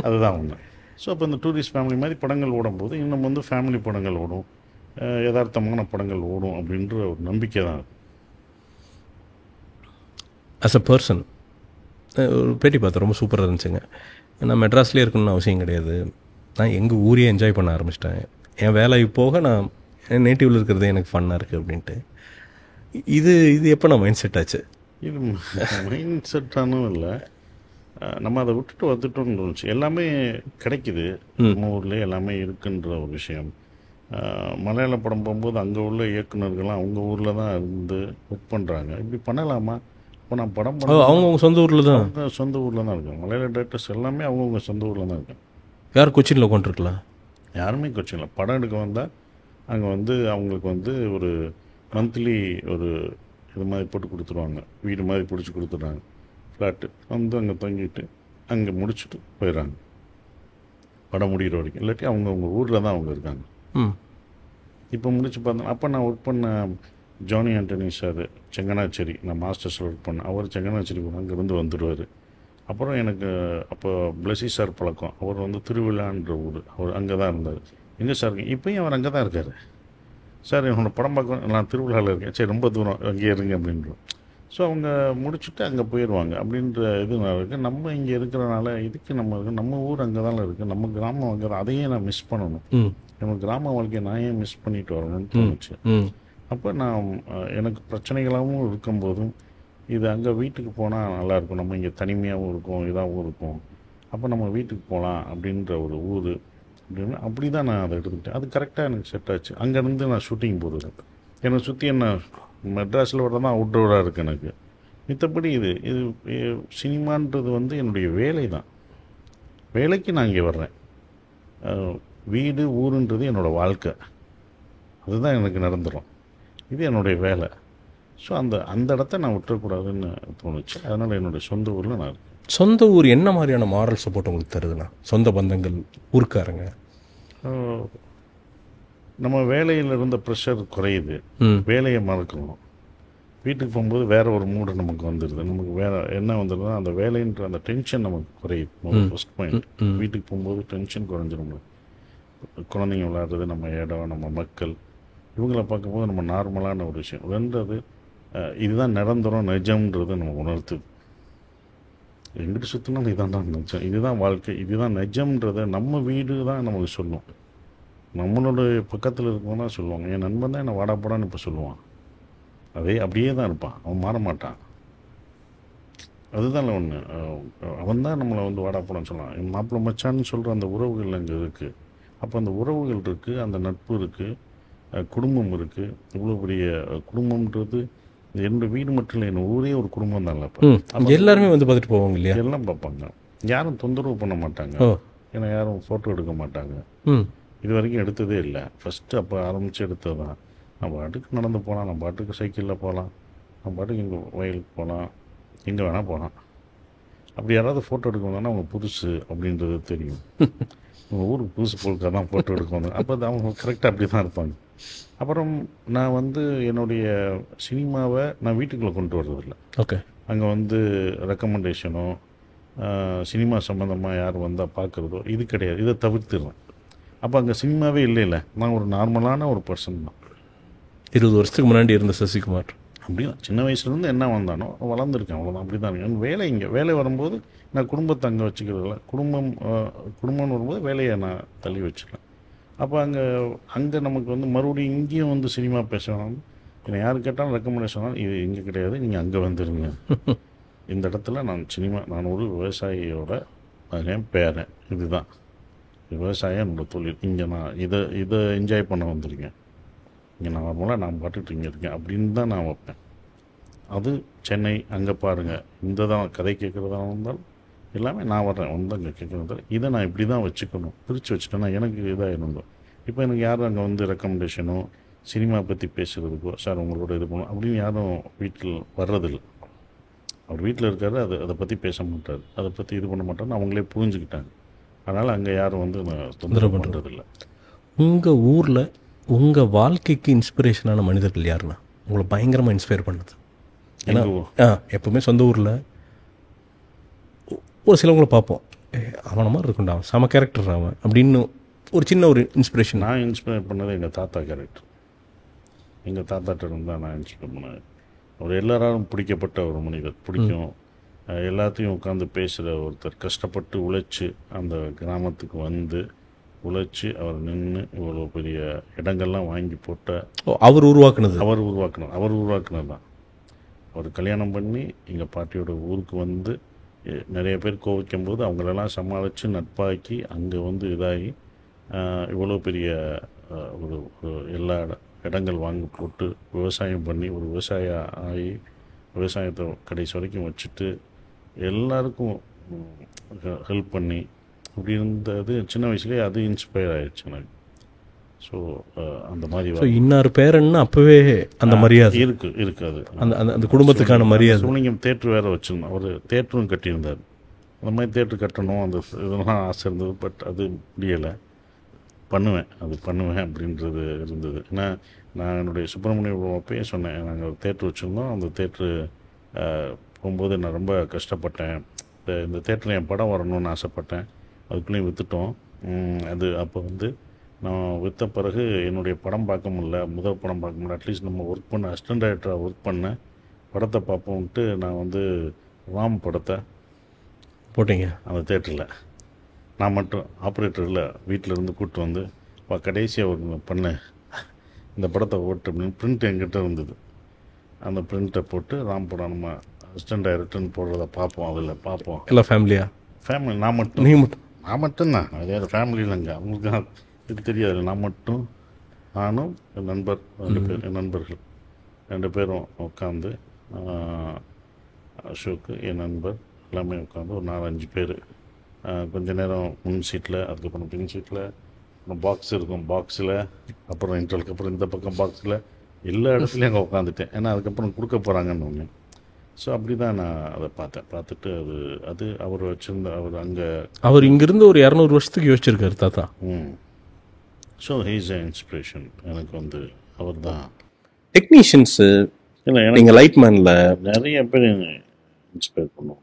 அதுதான் ஒன்று. ஸோ அப்போ இந்த டூரிஸ்ட் ஃபேமிலி மாதிரி படங்கள் ஓடும்போது இன்னும் வந்து ஃபேமிலி படங்கள் ஓடும், யதார்த்தமான படங்கள் ஓடும் அப்படின்ற ஒரு நம்பிக்கை தான். ஆஸ் அ பர்சன் ஒரு பேட்டி பார்த்தேன், ரொம்ப சூப்பராக இருந்துச்சுங்க. நான் மெட்ராஸ்லேயே இருக்கணும்னு அவசியம் கிடையாது. நான் எங்கள் ஊரையே என்ஜாய் பண்ண ஆரம்பிச்சிட்டேன். என் வேலைக்கு போக நான் என் நேட்டிவில் இருக்கிறதே எனக்கு ஃபன்னாக இருக்குது அப்படின்ட்டு. இது எப்போ நான் மைண்ட் செட் ஆச்சு? இது மைண்ட் செட்டானும் இல்லை, நம்ம அதை விட்டுட்டு வந்துட்டோம்னு தோணுச்சு. எல்லாமே கிடைக்குது நம்ம ஊர்லேயே, எல்லாமே இருக்குன்ற ஒரு விஷயம். மலையாள படம் போகும்போது அங்கே உள்ள இயக்குநர்கள்லாம் அவங்க ஊரில் தான் இருந்து ஒர்க் பண்ணுறாங்க. இப்படி பண்ணலாமா? இப்போ நான் படம் அவங்கவுங்க சொந்த ஊரில் தான், அவங்க சொந்த ஊரில் தான் இருக்காங்க. மலையாள டேரக்டர்ஸ் எல்லாமே அவங்கவுங்க சொந்த ஊரில் தான் இருக்காங்க. யார் கொச்சினில் உட்காந்துருக்கலாம்? யாருமே கொச்சினில் படம் எடுக்க வந்தால் அங்கே வந்து அவங்களுக்கு வந்து ஒரு மந்த்லி ஒரு இது மாதிரி போட்டு கொடுத்துருவாங்க. வீடு மாதிரி பிடிச்சி கொடுத்துட்றாங்க. ஃப்ளாட்டு வந்து அங்கே தங்கிட்டு அங்கே முடிச்சுட்டு போயிடுறாங்க படம் முடிகிற வரைக்கும். இல்லாட்டி அவங்க ஊரில் தான் அவங்க இருக்காங்க. இப்போ முடிச்சு பார்த்தோம். அப்போ நான் ஒர்க் பண்ண ஜானி ஆண்டனி சார் செங்கனாச்சேரி, நான் மாஸ்டர்ஸில் ஒர்க் பண்ணேன். அவர் செங்கனாச்சேரி அங்கேருந்து வந்துடுவார். அப்புறம் எனக்கு அப்போ பிளஸி சார் பழக்கம். அவர் வந்து திருவிழான்ற ஊர், அவர் அங்கே தான் இருந்தார். எங்கே சார் இருக்கீங்க? இப்போயும் அவர் அங்கே தான் இருக்கார். சார் என்னோடய படம் பார்க்க நான் திருவிழாவில் இருக்கேன். சரி ரொம்ப தூரம் அங்கேயே இருங்க அப்படின்றோம். ஸோ அவங்க முடிச்சுட்டு அங்கே போயிடுவாங்க அப்படின்ற இது இருக்குது. நம்ம இங்கே இருக்கிறனால இதுக்கு நம்ம ஊர் அங்கே தான் இருக்குது, நம்ம கிராமம் அங்கே தான். அதையே நான் மிஸ் பண்ணணும். நம்ம கிராம வாழ்க்கையை நான் ஏன் மிஸ் பண்ணிட்டு வரணும்னு தோணுச்சு. அப்போ நான் எனக்கு பிரச்சனைகளாகவும் இருக்கும்போதும் இது அங்கே வீட்டுக்கு போனால் நல்லாயிருக்கும், நம்ம இங்கே தனிமையாகவும் இருக்கும், இதாகவும் இருக்கும், அப்போ நம்ம வீட்டுக்கு போகலாம் அப்படின்ற ஒரு ஊர் அப்படின்னு அப்படி தான் நான் அதை எடுத்துக்கிட்டேன். அது கரெக்டாக எனக்கு செட் ஆச்சு. அங்கேருந்து நான் ஷூட்டிங் போகிறது. என்னை சுற்றி என்ன மெட்ராஸில் வர தான் அவுட்டோராக இருக்குது எனக்கு. மித்தபடி இது சினிமான்றது வந்து என்னுடைய வேலை தான். வேலைக்கு நான் இங்கே வர்றேன். வீடு ஊருன்றது என்னோடய வாழ்க்கை. அதுதான் எனக்கு நடந்துடும். இது என்னுடைய வேலை. ஸோ அந்த இடத்த நான் விட்டுறக்கூடாதுன்னு தோணுச்சு. அதனால் என்னுடைய சொந்த ஊரில் நான் இருக்கேன். சொந்த ஊர் என்ன மாதிரியான மாரல் சப்போர்ட் உங்களுக்கு தருதுண்ணா? சொந்த பந்தங்கள், ஊருக்காரங்க, நம்ம வேலையில் இருந்த ப்ரெஷர் குறையுது, வேலையை மறக்கணும். வீட்டுக்கு போகும்போது வேற ஒரு மூடு நமக்கு வந்துடுது. நமக்கு வேற என்ன வந்துடுதுன்னா அந்த வேலைன்ற அந்த டென்ஷன் நமக்கு குறையுது. ஃபர்ஸ்ட் பாயிண்ட், வீட்டுக்கு போகும்போது டென்ஷன் குறைஞ்சிடும். குழந்தைங்க விளையாடுறது, நம்ம இடம், நம்ம மக்கள், இவங்களை பார்க்கும்போது நம்ம நார்மலான ஒரு விஷயம். ரெண்டாவது, இதுதான் நிரந்தரம், நிஜம்ன்றது நம்ம உணர்த்துது. எங்கிட்ட சுற்றினா இதுதான் நிஜம், இதுதான் வாழ்க்கை, இதுதான் நிஜம்ன்றதை நம்ம வீடு தான் நமக்கு சொல்லும். நம்மளோட பக்கத்தில் இருக்கவங்க தான் சொல்லுவாங்க. என் நண்பன் தான் என்னை வாடாப்படான்னு இப்போ சொல்லுவான். அப்படியே தான் இருப்பான், அவன் மாற மாட்டான். அதுதான் ஒன்று. அவன் தான் நம்மளை வந்து வாடாப்படான்னு சொல்லுவான். என் மாப்பிள்ளை மச்சான்னு சொல்கிற அந்த உறவுகள் அங்கே இருக்குது. அப்போ அந்த உறவுகள் இருக்குது, அந்த நட்பு இருக்குது, குடும்பம் இருக்குது. இவ்வளோ பெரிய குடும்பம்ன்றது என்னோட வீடு மட்டும் இல்லை, என் ஊரே ஒரு குடும்பம் தான். இல்லை எல்லாருமே வந்து பார்த்துட்டு போவாங்க இல்லையா? எல்லாம் பார்ப்பாங்க. யாரும் தொந்தரவு பண்ண மாட்டாங்க. ஏன்னா யாரும் ஃபோட்டோ எடுக்க மாட்டாங்க. இது வரைக்கும் எடுத்ததே இல்லை. ஃபஸ்ட்டு அப்போ ஆரம்பித்து எடுத்தது தான். நான் பாட்டுக்கு நடந்து போகலாம், நான் பாட்டுக்கு சைக்கிளில் போகலாம், நான் பாட்டுக்கு இங்கே வயலுக்கு போகலாம், எங்கே வேணால் போகலாம். அப்படி யாராவது ஃபோட்டோ எடுக்க வந்தாங்கன்னா அவங்க புதுசு அப்படின்றது தெரியும். உங்கள் ஊருக்கு புதுசு பொருட்காக தான் ஃபோட்டோ எடுக்க வந்தேன். அப்போ அவங்க கரெக்டாக அப்படி தான் இருப்பாங்க. அப்புறம் நான் வந்து என்னுடைய சினிமாவை நான் வீட்டுக்குள்ளே கொண்டு வர்றதில்லை. ஓகே. அங்கே வந்து ரெக்கமெண்டேஷனோ சினிமா சம்மந்தமாக யார் வந்தால் பார்க்குறதோ இது கிடையாது. இதை தவிர்த்துடுறேன். அப்போ அங்கே சினிமாவே இல்லை. நான் ஒரு நார்மலான ஒரு பர்சன் தான். 20 வருஷத்துக்கு முன்னாடி இருந்த சசிகுமார் அப்படி தான். சின்ன வயசுலேருந்து என்ன வந்தானோ வளர்ந்துருக்கேன், அவ்வளோதான். அப்படி தான் என் வேலை. இங்கே வேலை வரும்போது நான் குடும்பத்தை அங்கே வச்சுக்கிறதில்ல. குடும்பம்னு வரும்போது வேலையை நான் தள்ளி வச்சுக்கலாம். அப்போ அங்கே நமக்கு வந்து மறுபடியும் இங்கேயும் வந்து சினிமா பேசணும். என்னை யார் கேட்டாலும் ரெக்கமெண்டேஷன் இது இங்கே கிடையாது, நீங்கள் அங்கே வந்துடுங்க. இந்த இடத்துல நான் ஒரு விவசாயியோட மகன் பேரன், இதுதான் விவசாயம் என்னோட தொழில். இங்கே நான் இதை என்ஜாய் பண்ண வந்திருக்கேன். இங்கே நார்மலாக நான் பாட்டுட்டு இங்கே இருக்கேன் அப்படின்னு தான் நான் வைப்பேன். அது சென்னை அங்கே பாருங்கள், இந்த தான் கதை கேட்குறதா இருந்தாலும் எல்லாமே நான் வர்றேன் வந்து அங்கே கேட்குறது. இதை நான் இப்படி தான் வச்சுக்கணும், பிரித்து வச்சுட்டேன்னா எனக்கு இதாக இருந்தோம். இப்போ எனக்கு யாரும் அங்கே வந்து ரெக்கமெண்டேஷனோ சினிமா பற்றி பேசுகிறதுக்கோ சார் உங்களோட இது பண்ணணும் அப்படின்னு யாரும் வீட்டில் வர்றதில்லை. அவர் வீட்டில் இருக்காரு, அதை பற்றி பேச மாட்டார், அதை பற்றி இது பண்ண மாட்டார்னு அவங்களே புரிஞ்சுக்கிட்டாங்க. அதனால் அங்கே யாரும் வந்து தொந்தரவு பண்ணுறதில்லை. உங்கள் ஊரில் உங்கள் வாழ்க்கைக்கு இன்ஸ்பிரேஷனான மனிதர்கள் யாருன்னா உங்களை பயங்கரமாக இன்ஸ்பயர் பண்ணது? ஏன்னா எப்போவுமே சொந்த ஊரில் ஒரு சிலவங்களை பார்ப்போம், அவனை மாதிரி இருக்குண்டா, அவன் செம கேரக்டர் அவன் அப்படின்னு ஒரு சின்ன ஒரு இன்ஸ்பிரேஷன். நான் இன்ஸ்பயர் பண்ணது எங்கள் தாத்தா கேரக்டர். எங்கள் தாத்தாட்ட இருந்தால் நான் இன்ஸ்பயர் பண்ணேன். அவர் எல்லாராலும் பிடிக்கப்பட்ட ஒரு மனிதர், பிடிக்கும், எல்லாத்தையும் உட்காந்து பேசுகிற ஒருத்தர், கஷ்டப்பட்டு உழைச்சி அந்த கிராமத்துக்கு வந்து உழைச்சி அவர் நின்று இவ்வளோ பெரிய இடங்கள்லாம் வாங்கி போட்ட அவர் உருவாக்குனது தான். அவர் கல்யாணம் பண்ணி எங்கள் பாட்டியோட ஊருக்கு வந்து நிறைய பேர் கோவிக்கும் போது அவங்களெல்லாம் சமாளித்து நட்பாக்கி அங்கே வந்து இதாகி இவ்வளோ பெரிய ஒரு எல்லா இடங்கள் வாங்கி போட்டு விவசாயம் பண்ணி ஒரு விவசாய ஆகி விவசாயத்தை கடைசி வரைக்கும் வச்சுட்டு எல்லாருக்கும் ஹெல்ப் பண்ணி அப்படி இருந்தது சின்ன வயசுலேயே. அது இன்ஸ்பயர் ஆகிடுச்சு எனக்கு. ஸோ அந்த மாதிரி இன்னொரு பேரன்னு அப்போவே அந்த மரியாதை இருக்கு அது அந்த அந்த குடும்பத்துக்கான மரியாதை. சூனியம் தேட்டர் வேறு வச்சுருந்தோம், அவர் தேட்டரும் கட்டியிருந்தார். அந்த மாதிரி தேட்டர் கட்டணும் அந்த இதெல்லாம் ஆசை இருந்தது. பட் அது முடியலை. பண்ணுவேன் அப்படின்றது இருந்தது. ஏன்னா நான் என்னுடைய சுப்பிரமணியம் அப்பயே சொன்னேன், நாங்கள் தேட்டர் வச்சுருந்தோம். அந்த தேட்ரு போகும்போது நான் ரொம்ப கஷ்டப்பட்டேன். இந்த தேட்டரில் என் படம் வரணும்னு ஆசைப்பட்டேன். அதுக்குள்ளேயும் விற்றுட்டோம். அது அப்போ வந்து நான் விற்ற பிறகு என்னுடைய படம் பார்க்க முடியல, முதல் படம் பார்க்க முடியல. அட்லீஸ்ட் நம்ம ஒர்க் பண்ண அசிஸ்டன்ட் டைரக்டராக ஒர்க் பண்ணேன், படத்தை பார்ப்போம்ட்டு நான் வந்து ராம் படத்தை போட்டீங்க அந்த தேட்டரில். நான் மட்டும் ஆப்ரேட்டரில் வீட்டில் இருந்து கூப்பிட்டு வந்து கடைசியாக ஒரு பண்ணேன், இந்த படத்தை ஓட்டு அப்படின்னு பிரிண்ட் என்கிட்ட இருந்தது. அந்த பிரிண்ட்டை போட்டு ராம் படம் நம்ம அசிஸ்டன்ட் டைரக்டர்னு போடுறத பார்ப்போம், அதில் பார்ப்போம். எல்லாம் ஃபேமிலி நான் மட்டும்தான், அதே ஃபேமிலி இல்லைங்க, அவங்களுக்கு இது தெரியாது. நான் மட்டும், நானும் என் நண்பர் என் நண்பர்கள் 2 பேரும் உட்காந்து, அசோக்கு என் நண்பர் எல்லாமே உட்காந்து ஒரு 4-5 பேர் கொஞ்ச நேரம் முன் சீட்டில், அதுக்கப்புறம் பின் சீட்டில், அப்புறம் பாக்ஸ் இருக்கும், பாக்ஸில், அப்புறம் இன்டர்வலுக்கு அப்புறம் இந்த பக்கம் பாக்ஸில், எல்லா இடத்துலையும் அங்கே உட்காந்துட்டேன். ஏன்னா அதுக்கப்புறம் கொடுக்க போகிறாங்கன்னு ஒன்று. ஸோ அப்படி தான் நான் அதை பார்த்துட்டு அது அவர் வச்சுருந்த அவர் இங்கேருந்து ஒரு 200 வருஷத்துக்கு யோசிச்சிருக்காரு தாத்தா. So he's a inspiration. எனக்கு வந்து அவர் தான். டெக்னீஷியன்ஸு இல்லை, நீங்கள் லைட்மேனில் நிறைய பேர் இன்ஸ்பயர் பண்ணுவாங்க.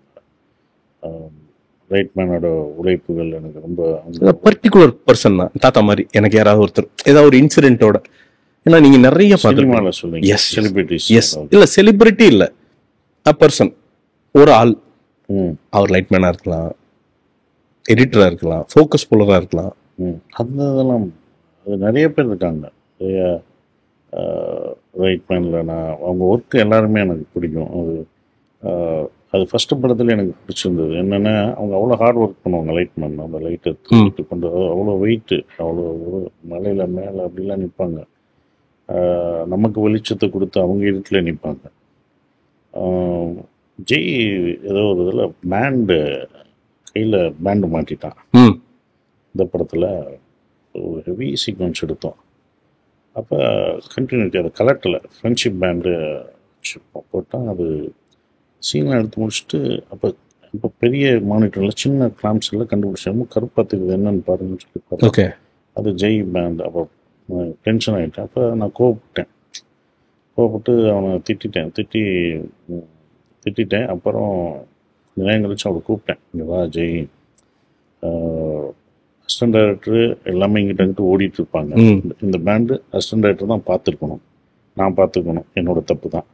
லைட்மேனோட உழைப்புகள் எனக்கு ரொம்ப பர்டிகுலர் பர்சன் தான் தாத்தா மாதிரி. எனக்கு யாராவது ஒருத்தர் ஏதாவது ஒரு இன்சிடென்ட்டோட, ஏன்னா நீங்கள் நிறைய பார்த்துருக்கீங்க சொல்லுங்க. செலிபிரிட்டிஸ் இல்லை, செலிபிரிட்டி இல்லை, பர்சன், ஒரு ஆள். அவர் லைட்மேனாக இருக்கலாம், எடிட்டராக இருக்கலாம், ஃபோக்கஸ் புல்லராக இருக்கலாம். அதெல்லாம் அது நிறைய பேர் இருக்காங்க. லைட்மேனில் அவங்க ஒர்க்கு எல்லாருமே எனக்கு பிடிக்கும். அது ஃபஸ்ட்டு படத்தில் எனக்கு பிடிச்சிருந்தது. என்னென்னா அவங்க அவ்வளோ ஹார்ட் ஒர்க் பண்ணுவாங்க. லைட்மேன் அந்த லைட்டை தூக்கிட்டு பண்ணுறது, அவ்வளோ வெயிட்டு, அவ்வளோ ஒரு மலையில் மேலே அப்படிலாம் நிற்பாங்க. நமக்கு வெளிச்சத்தை கொடுத்து அவங்க இருட்டில் நிற்பாங்க. ஜெய் ஏதோ ஒரு இதில் கையில் பேண்டு மாட்டிட்டான். இந்த படத்தில் ஒரு ஹெவி சீக்வன்ஸ் எடுத்தோம். அப்போ கண்டினியூட்டி அதை கலெக்டில் ஃப்ரெண்ட்ஷிப் பேண்டு போட்டால் அது சீன்லாம் எடுத்து முடிச்சுட்டு இப்போ பெரிய மானிட்டரில் சின்ன கிளாம்ஸில் கண்டுபிடிச்சாம கருப்பாத்துக்குது என்னன்னு பாருங்கன்னு சொல்லி பார்த்தா அது ஜெய் பேண்ட். அப்போ டென்ஷன் ஆகிட்டேன். அப்போ நான் கோவப்பட்டு அவனை திட்டிட்டேன். அப்புறம் நிலையம் கழிச்சு அவனை கூப்பிட்டேன், இங்கே வா ஜெய், அசிஸ்டன்ட் டைரக்டரு எல்லாமே இங்கிட்ட ஓடிட்டு இருப்பாங்க. இந்த பேண்டு அசிஸ்டன்ட் டைரக்டர் தான் பார்த்துருக்கணும், நான் பார்த்துக்கணும், என்னோட தப்பு தான்.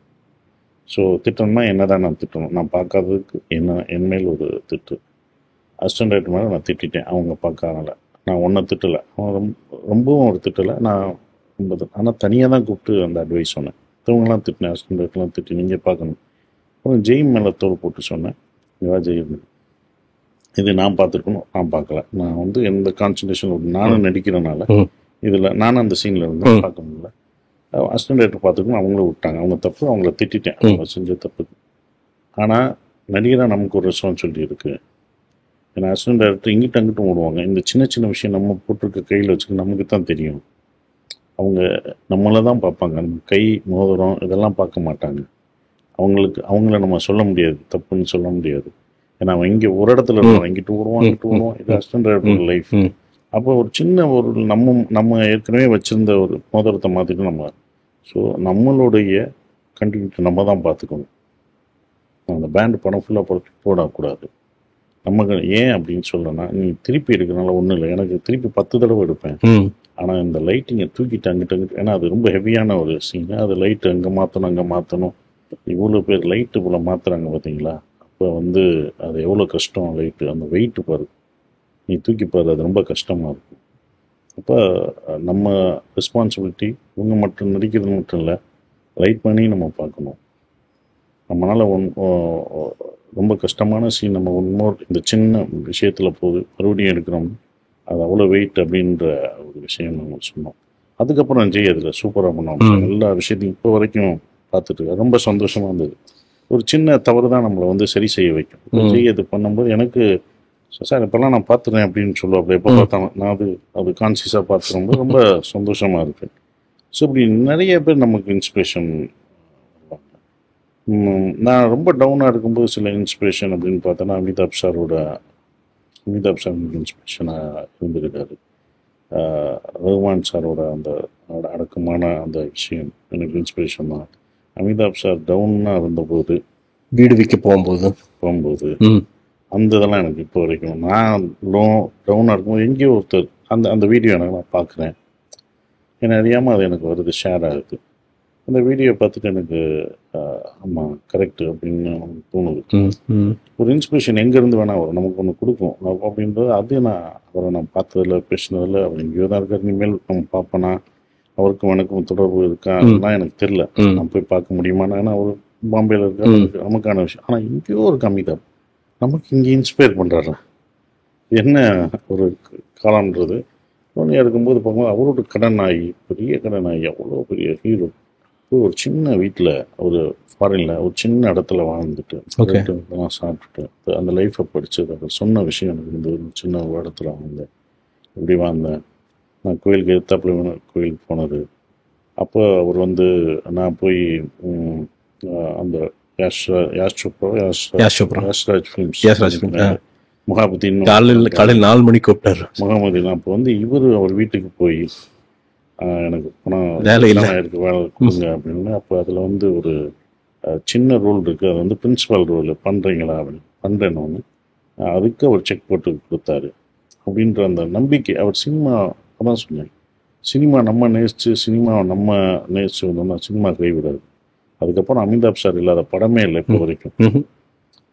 ஸோ திட்டணும்னா என்ன தான் நான் திட்டணும், நான் பார்க்காததுக்கு என் மேல் ஒரு திட்டு. அசிஸ்டன்ட் டைரக்டர் மேலே நான் திட்டேன், அவங்க பார்க்காதனால. நான் ஒன்றை திட்டலை, அவன் ரொம்பவும் ஒரு திட்டலை. நான் ரொம்ப ஆனால் தனியாக தான் கூப்பிட்டு அந்த அட்வைஸ் சொன்னேன். மற்றவங்களாம் திட்டினேன், அசிஸ்டன்ட்லாம் திட்டி நீங்கள் பார்க்கணும். அப்புறம் ஜெய் மேலே தோல் போட்டு சொன்னேன், இவா ஜெய் இது நான் பார்த்துருக்கணும், நான் பார்க்கல. நான் வந்து எந்த கான்சன்ட்ரேஷன் நானும் நடிக்கிறனால இதில் நானும் அந்த சீனில் இருந்து பார்க்க முடியல. அசிஸ்டன்ட் டைரக்டர் பார்த்துக்கணும், அவங்களும் விட்டாங்க. அவங்க தப்பு, அவங்கள திட்டேன், அவங்க செஞ்ச தப்புக்கு. ஆனால் நடிகராக நமக்கு ஒரு ரெஸ்பான்சிபிலிட்டி இருக்குது. ஏன்னா அசிஸ்டன்ட் டைரக்டர் இங்கிட்ட அங்கிட்டும் விடுவாங்க. இந்த சின்ன சின்ன விஷயம் நம்ம போட்டிருக்க கையில் வச்சுக்க நமக்கு தான் தெரியும். அவங்க நம்மளை தான் பார்ப்பாங்க, நம்ம கை மோதிரம் இதெல்லாம் பார்க்க மாட்டாங்க. அவங்கள நம்ம சொல்ல முடியாது, தப்புன்னு சொல்ல முடியாது. ஏன்னா அவன் இங்கே ஒரு இடத்துல இருப்பான், இங்கிட்டு விடுவான், இங்கிட்டு விடுவான். இது அசிஸ்டன்ட் டைரக்டர் லைஃப். அப்போ ஒரு சின்ன ஒரு நம்ம ஏற்கனவே வச்சுருந்த ஒரு மோதிரத்தை மாற்றிட்டு நம்ம, ஸோ நம்மளுடைய கண்டினியூட்டி நம்ம தான் பார்த்துக்கணும். அந்த பேண்ட் படம் ஃபுல்லாக போடக்கூடாது. நமக்கு ஏன் அப்படின்னு சொல்லனா, நீ திருப்பி எடுக்கிறனால ஒன்றும் இல்லை, எனக்கு திருப்பி 10 தடவை எடுப்பேன். ஆனால் இந்த லைட்டிங்கை தூக்கிட்டு அங்கிட்டு, ஏன்னா அது ரொம்ப ஹெவியான ஒரு சீனு. அது லைட்டு அங்கே மாற்றணும். இவ்வளோ பேர் லைட்டு இவ்வளோ மாற்றுறாங்க பார்த்தீங்களா? அப்போ வந்து அது எவ்வளோ கஷ்டம். லைட்டு அந்த வெயிட்டு பாரு, நீ தூக்கி பாரு, அது ரொம்ப கஷ்டமாக இருக்கும். அப்போ நம்ம ரெஸ்பான்சிபிலிட்டி இவங்க மட்டும் நடிக்கிறது மட்டும் இல்லை, லைட் பண்ணி நம்ம பார்க்கணும். நம்மளால் ரொம்ப கஷ்டமான சீன் நம்ம ஒன்மோர் இந்த சின்ன விஷயத்தில் போது மறுபடியும் எடுக்கிறோம், அது அவ்வளோ வெயிட் அப்படின்ற ஒரு விஷயம் நம்ம சொன்னோம். அதுக்கப்புறம் ஜெய் அதில் சூப்பராக பண்ணோம். எல்லா விஷயத்தையும் இப்போ வரைக்கும் பார்த்துட்டு ரொம்ப சந்தோஷமாக இருந்தது. ஒரு சின்ன தவறு தான் நம்மளை வந்து சரி செய்ய வைக்கும். ஜெய் அது பண்ணும்போது எனக்கு சார் இப்போல்லாம் நான் பார்த்துறேன் அப்படின்னு சொல்லுவோம். அப்படி எப்போ பார்த்தாலும் நான் அது கான்சியஸாக பார்த்துரும்போது ரொம்ப சந்தோஷமாக இருக்கு. ஸோ இப்படி நிறைய பேர் நமக்கு இன்ஸ்பிரேஷன். நான் ரொம்ப டவுனாக இருக்கும்போது சில இன்ஸ்பிரேஷன் அப்படின்னு பார்த்தோன்னா அமிதாப் சார் இன்ஸ்பிரேஷனாக இருந்திருக்காரு. ரகுமான் சாரோட அந்த அடக்கமான அந்த விஷயம் எனக்கு இன்ஸ்பிரேஷன் தான். அமிதாப் சார் டவுனாக இருந்தபோது, வீடு விற்க போகும்போது அந்த இதெல்லாம் எனக்கு இப்போ வரைக்கும், நான் டவுனாக இருக்கும்போது எங்கேயோ ஒருத்தர் அந்த வீடியோ எனக்கு நான் பார்க்குறேன், என்னை அறியாமல் அது எனக்கு வருது, ஷேர் ஆகுது. அந்த வீடியோ பார்த்துட்டு எனக்கு ஆமாம் கரெக்டு அப்படின்னு தோணுது. ஒரு இன்ஸ்பிரேஷன் எங்கேருந்து வேணால் வரும், நமக்கு ஒன்று கொடுக்கும் அப்படின்றது. அது அவரை நான் பார்த்ததில்ல, பேசினதில்ல. அவர் எங்கேயோ தான் இருக்கார். இனிமேல் நம்ம பார்ப்பேனா, அவருக்கும் எனக்கும் தொடர்பு இருக்கா அதெல்லாம் எனக்கு தெரில. நான் போய் பார்க்க முடியுமானா, ஏன்னா அவர் பாம்பேயில் இருக்காரு, நமக்கான விஷயம். ஆனால் எங்கேயோ ஒரு அமிதாப் நமக்கு இங்கே இன்ஸ்பயர் பண்ணுறாரு. என்ன ஒரு காலம்ன்றது தோனியாக இருக்கும்போது பார்க்கும்போது அவரோட கடனாகி, பெரிய கடனாகி, அவ்வளோ பெரிய ஹீரோ, ஒரு சின்ன வீட்டில் ஒரு ஃபாரினில் ஒரு சின்ன இடத்துல வாழ்ந்துட்டு சாப்பிட்டுட்டு அந்த லைஃப்பை படித்தது. அவர் சொன்ன விஷயம் எனக்கு இந்த ஒரு சின்ன இடத்துல வாழ்ந்தேன், இப்படி வாழ்ந்தேன். நான் கோயிலுக்கு எதிர்த்தாப்புல கோயிலுக்கு போனது. அப்போ அவர் வந்து நான் போய் அந்த யாஷ் ராஜ் ஃபிலிம்ஸ் முகாபுதீன் காலையில் 4 மணிக்கு கூப்பிட்டாரு முகமதின். அப்போ வந்து அவர் வீட்டுக்கு போய் எனக்கு பணம் இருக்கு, வேலை கொடுங்க அப்படின்னு. அப்போ அதில் வந்து ஒரு சின்ன ரோல் இருக்குது, அது வந்து பிரின்சிபல் ரோல் பண்ணுறீங்களா அப்படின்னு. பண்ணுறேன்னு ஒன்று, அதுக்கு அவர் செக் போட்டு கொடுத்தாரு அப்படின்ற அந்த நம்பிக்கை. அவர் சினிமா தான் சொன்னேன், சினிமா நம்ம நேசித்து வந்தோம்னா சினிமா கைவிடாது. அதுக்கப்புறம் அமிதாப் சார் இல்லாத படமே இல்லை இப்போ வரைக்கும்.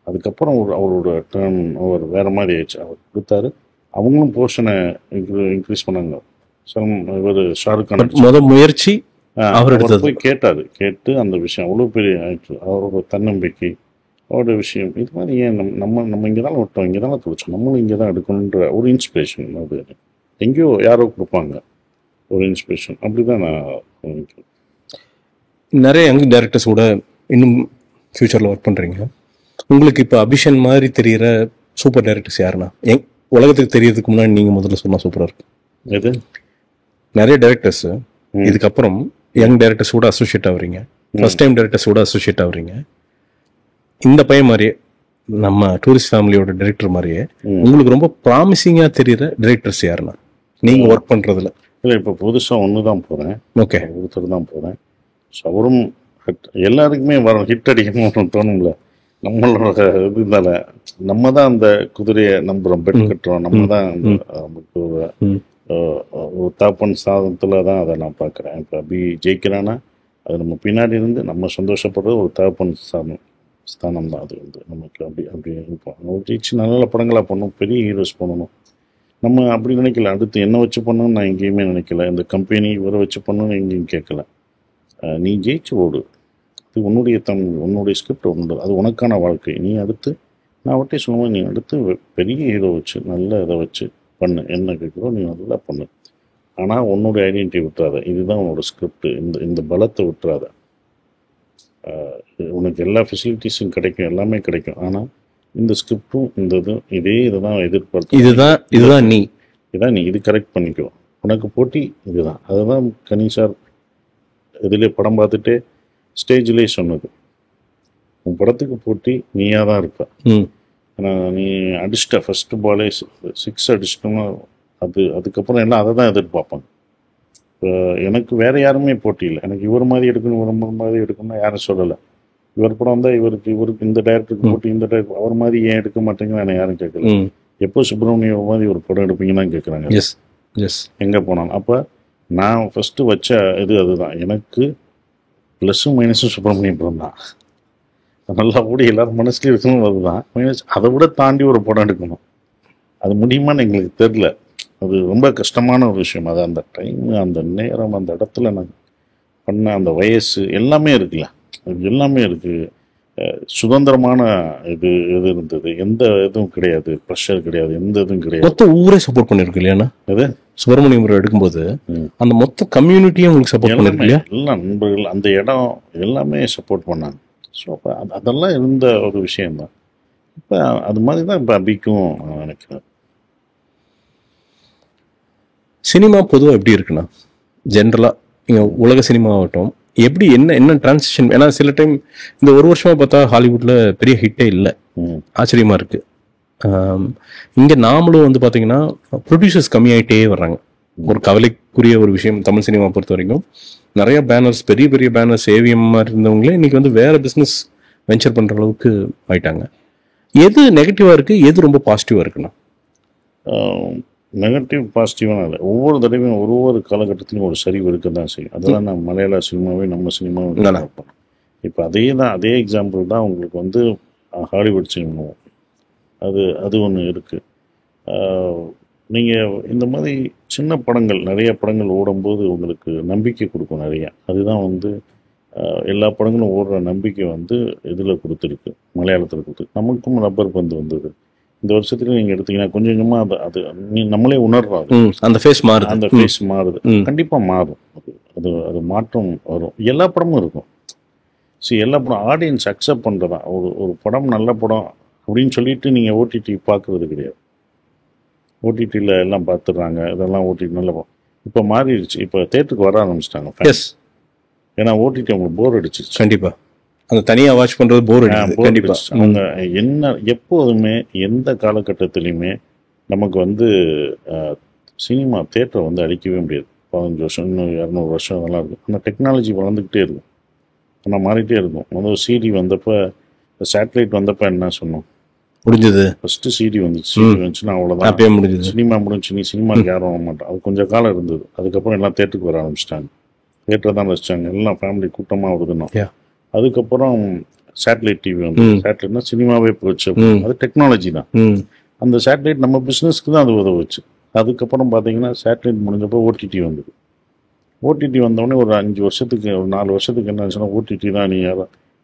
அதுக்கப்புறம் அவரோட டர்ன் ஓவர் வேறு மாதிரி ஆயிடுச்சு. அவர் கொடுத்தாரு, அவங்களும் போர்ஷனை இன்க்ரீஸ் பண்ணாங்க. இவர் ஷாருக் கான் முயற்சி அவர் போய் கேட்டு அந்த விஷயம் அவ்வளோ பெரிய ஆயிடுச்சு. அவரோட தன்னம்பிக்கை, அவரோட விஷயம், இது மாதிரி ஏன் நம்ம இங்கே தான் விட்டோம், இங்கே தான் துடிச்சோம், நம்மளும் இங்கே தான் எடுக்கணுன்ற ஒரு இன்ஸ்பிரேஷன். அது எங்கேயோ யாரோ கொடுப்பாங்க ஒரு இன்ஸ்பிரேஷன். அப்படி தான் நான் நிறைய யங் டைரக்டர்ஸ் கூட இன்னும் ஃப்யூச்சரில் ஒர்க் பண்ணுறீங்க. உங்களுக்கு இப்போ அபிஷன் மாதிரி தெரிகிற சூப்பர் டைரக்டர்ஸ் யாருன்னா உலகத்துக்கு தெரியறதுக்கு முன்னாடி நீங்கள் முதல்ல சொன்னால் சூப்பராக இருக்கும்? எது? நிறைய டைரக்டர்ஸ் இதுக்கப்புறம் யங் டைரக்டர்ஸ் கூட அசோசியேட் ஆகுறீங்க, ஃபர்ஸ்ட் டைம் டைரக்டர்ஸ் கூட அசோசியேட் ஆகுறீங்க. இந்த பையன் மாதிரியே, நம்ம டூரிஸ்ட் ஃபேமிலியோட டைரக்டர் மாதிரியே உங்களுக்கு ரொம்ப ப்ராமிசிங்காக தெரிகிற டைரக்டர்ஸ் யாருன்னா நீங்கள் ஒர்க் பண்ணுறதுல? இல்லை, இப்போ புதுசாக ஒன்று தான் போகிறேன். ஓகே, ஒருத்தர் தான் போகிறேன். ஸோ அவரும் எல்லாருக்குமே ஹிட் அடிக்கணும்னு தோணும்ல. நம்மளோட இதுனால நம்ம தான் அந்த குதிரையை நம்புகிறோம், பெட் கட்டுறோம். நம்ம தான் நமக்கு ஒரு தாப்பன் சாதத்தில் தான் அதை நான் பார்க்குறேன். இப்போ அபி ஜெயிக்கிறான்னா அது நம்ம பின்னாடி இருந்து நம்ம சந்தோஷப்படுறது ஒரு தாப்பன் ஸ்தானம் தான். அது வந்து நமக்கு அப்படி இருப்போம். ஜெயிச்சு நல்ல படங்களாக பண்ணணும், பெரிய ஹீரோஸ் பண்ணணும். நம்ம அப்படி நினைக்கல. அடுத்து என்ன வச்சு பண்ணணும்னு நான் எங்கேயுமே நினைக்கல. இந்த கம்பெனி இவரை வச்சு பண்ணணும்னு எங்கேயும் கேட்கல. நீ ஜெயிச்சு ஓடு, அது உன்னுடைய உன்னுடைய ஸ்கிரிப்ட் உண்டு, அது உனக்கான வாழ்க்கை. நீ அடுத்து நான் அவட்டே சொல்லுவேன், நீ அடுத்து பெரிய ஹீரோ வச்சு நல்ல இதை வச்சு பண்ணு, என்ன கேட்குறோ நீ நல்லா பண்ணு. ஆனால் உன்னுடைய ஐடென்டிட்டி விட்டுறாத, இதுதான் உன்னோட ஸ்கிரிப்ட், இந்த பலத்தை விட்டுறாத. உனக்கு எல்லா ஃபெசிலிட்டிஸும் கிடைக்கும், எல்லாமே கிடைக்கும். ஆனால் இந்த ஸ்கிரிப்டும் இந்த இதே இதை தான் எதிர்பார்த்து, இதுதான் நீ இது கரெக்ட் பண்ணிக்கோ, உனக்கு போட்டி இதுதான். அதுதான் கனி சார் இதிலே படம் பார்த்துட்டு ஸ்டேஜ்லேயே சொன்னது, உன் படத்துக்கு போட்டி நீயாக தான் இருப்ப. ஆனால் நீ அடிச்சிட்ட ஃபஸ்ட்டு பாலே 6 அடிச்சிட்டோம்னா அதுக்கப்புறம் எல்லாம் அதை தான் எதிர்பார்ப்பாங்க. எனக்கு வேறு யாருமே போட்டி இல்லை. எனக்கு இவர் மாதிரி எடுக்கணும், இவர் மாதிரி எடுக்கணும்னா யாரும் சொல்லலை. இவர் படம் வந்தால் இவருக்கு இந்த டைரக்டருக்கு போட்டி, இந்த டைரக்டர் அவர் மாதிரி ஏன் எடுக்க மாட்டேங்குன்னு எனக்கு யாரும் கேட்கல. எப்போ சுப்பிரமணியம் மாதிரி ஒரு படம் எடுப்பீங்கன்னா கேட்குறாங்க எங்கே போனாலும். அப்போ நான் ஃபஸ்ட்டு வச்ச அதுதான், எனக்கு ப்ளஸ்ஸும் மைனஸும் சுப்பிரமணியம் படம் தான். நல்லா கூட எல்லாரும் மனசுலேயும் இருக்கணும், அதுதான் மைனஸ். அதை விட தாண்டி ஒரு படம் எடுக்கணும், அது முடியுமான்னு எங்களுக்கு தெரில. அது ரொம்ப கஷ்டமான ஒரு விஷயம். அது அந்த டைம், அந்த நேரம், அந்த இடத்துல நான் பண்ண அந்த வயசு எல்லாமே இருக்குல்ல, அது எல்லாமே இருக்குது. சுதந்திரமான எது இருந்தது, எந்த இதுவும் கிடையாது, ப்ரெஷர் கிடையாது, எந்த இதுவும் கிடையாது. மொத்த ஊரே சப்போர்ட் பண்ணிருக்கு இல்லையா? அது சுப்பிரமணியம் எடுக்கும்போது அந்த மொத்த கம்யூனிட்டியும் உங்களுக்கு சப்போர்ட் பண்ணிருக்கு இல்லையா? எல்லா நண்பர்கள், அந்த இடம் எல்லாமே சப்போர்ட் பண்ணாங்க. ஸோ அப்போ அதெல்லாம் இருந்த ஒரு விஷயம்தான். இப்போ அது மாதிரி தான் இப்போ அபிக்கும் நினைக்கிறேன். சினிமா பொதுவாக எப்படி இருக்குண்ணா, ஜென்ரலாக இங்கே உலக சினிமா ஆகட்டும், எப்படி என்ன டிரான்சிஷன்? ஏன்னா சில டைம் இந்த ஒரு வருஷமாக பார்த்தா ஹாலிவுட்டில் பெரிய ஹிட்டே இல்லை, ஆச்சரியமாக இருக்குது. இங்கே நாமளும் வந்து பார்த்தீங்கன்னா ப்ரொடியூசர்ஸ் கம்மியாயிட்டே வர்றாங்க. ஒரு கவலைக்குரிய ஒரு விஷயம் தமிழ் சினிமா பொறுத்த வரைக்கும். நிறைய பேனர்ஸ், பெரிய பெரிய பேனர்ஸ், ஏவிஎம் மாதிரி இருந்தவங்களே இன்னைக்கு வந்து வேற பிஸ்னஸ் வெஞ்சர் பண்ணுற அளவுக்கு ஆயிட்டாங்க. எது நெகட்டிவாக இருக்குது, எது ரொம்ப பாசிட்டிவாக இருக்குண்ணா? நெகட்டிவ் பாசிட்டிவான இல்லை. ஒவ்வொரு தடவையும் ஒவ்வொரு காலகட்டத்திலையும் ஒரு சரிவு இருக்க தான் செய்யும். அதெல்லாம் நான் மலையாள சினிமாவே நம்ம சினிமாவும் பார்ப்போம். இப்போ அதே எக்ஸாம்பிள் தான் உங்களுக்கு வந்து ஹாலிவுட் சினிமாவும். அது ஒன்று இருக்குது. நீங்கள் இந்த மாதிரி சின்ன படங்கள், நிறைய படங்கள் ஓடும்போது உங்களுக்கு நம்பிக்கை கொடுக்கும் நிறையா. அதுதான் வந்து எல்லா படங்களும் ஓடுற நம்பிக்கை வந்து இதில் கொடுத்துருக்கு, மலையாளத்தில் கொடுத்துருக்கு. நமக்கும் ரப்பர் பந்து வந்தது இந்த வருஷத்துல. நீங்கள் எடுத்தீங்கன்னா கொஞ்சம் கொஞ்சமாக அது நம்மளே உணர்றோம். அந்த ஃபேஸ் மாறுது, கண்டிப்பாக மாறும். அது மாற்றம் வரும். எல்லா படமும் இருக்கும். எல்லா படம் ஆடியன்ஸ் அக்செப்ட் பண்ணுறதா. ஒரு படம் நல்ல படம் அப்படின்னு சொல்லிட்டு நீங்கள் ஓடிடி பார்க்குறது கிடையாது. ஓடிடியில் எல்லாம் பார்த்துடுறாங்க, இதெல்லாம் ஓடிடி நல்ல படம். இப்போ மாறிடுச்சு. இப்போ தேட்டருக்கு வர ஆரம்பிச்சிட்டாங்க. ஏன்னா ஓடிடி அவங்களுக்கு போர் அடிச்சிச்சு. கண்டிப்பாக அந்த தனியாக வாட்ச் பண்ணுறது போர் அடிச்சு. அவங்க எப்போதுமே எந்த காலகட்டத்திலையுமே நமக்கு வந்து சினிமா தேட்டரை வந்து அழிக்கவே முடியாது. 15 வருஷம், இன்னும் 200 வருஷம் அதெல்லாம் இருக்கும். ஆனால் டெக்னாலஜி வளர்ந்துக்கிட்டே இருக்கும், ஆனால் மாறிட்டே இருக்கும். முதல்ல சிடி வந்தப்போ, சேட்டலைட் வந்தப்போ என்ன சொன்னோம், முடிஞ்சது. ஃபஸ்ட்டு சிடி வந்துச்சுன்னா அவ்வளோதான், முடிஞ்சது, சினிமா முடிஞ்சு. நீ சினிமாவுக்கு யாரும் வர மாட்டான். அது கொஞ்சம் காலம் இருந்தது. அதுக்கப்புறம் எல்லாம் தேட்டருக்கு வர ஆரம்பிச்சிட்டாங்க. தேட்டரை தான் ரசிச்சாங்க, எல்லாம் ஃபேமிலி கூட்டமாக வருதுன்னா. அதுக்கப்புறம் சேட்டலைட் டிவி வந்து, சேட்டலைட்னா சினிமாவே போச்சு. அது டெக்னாலஜி தான். அந்த சேட்டலைட் நம்ம பிஸ்னஸ்க்கு தான் அது உதவுச்சு. அதுக்கப்புறம் பார்த்தீங்கன்னா சேட்டலைட் முடிஞ்சப்போ ஓடிடி வந்தது. ஓடிடி வந்தோடனே ஒரு 5 வருஷத்துக்கு, ஒரு 4 வருஷத்துக்கு என்ன ஆச்சுன்னா, ஓடிடி தான். நீ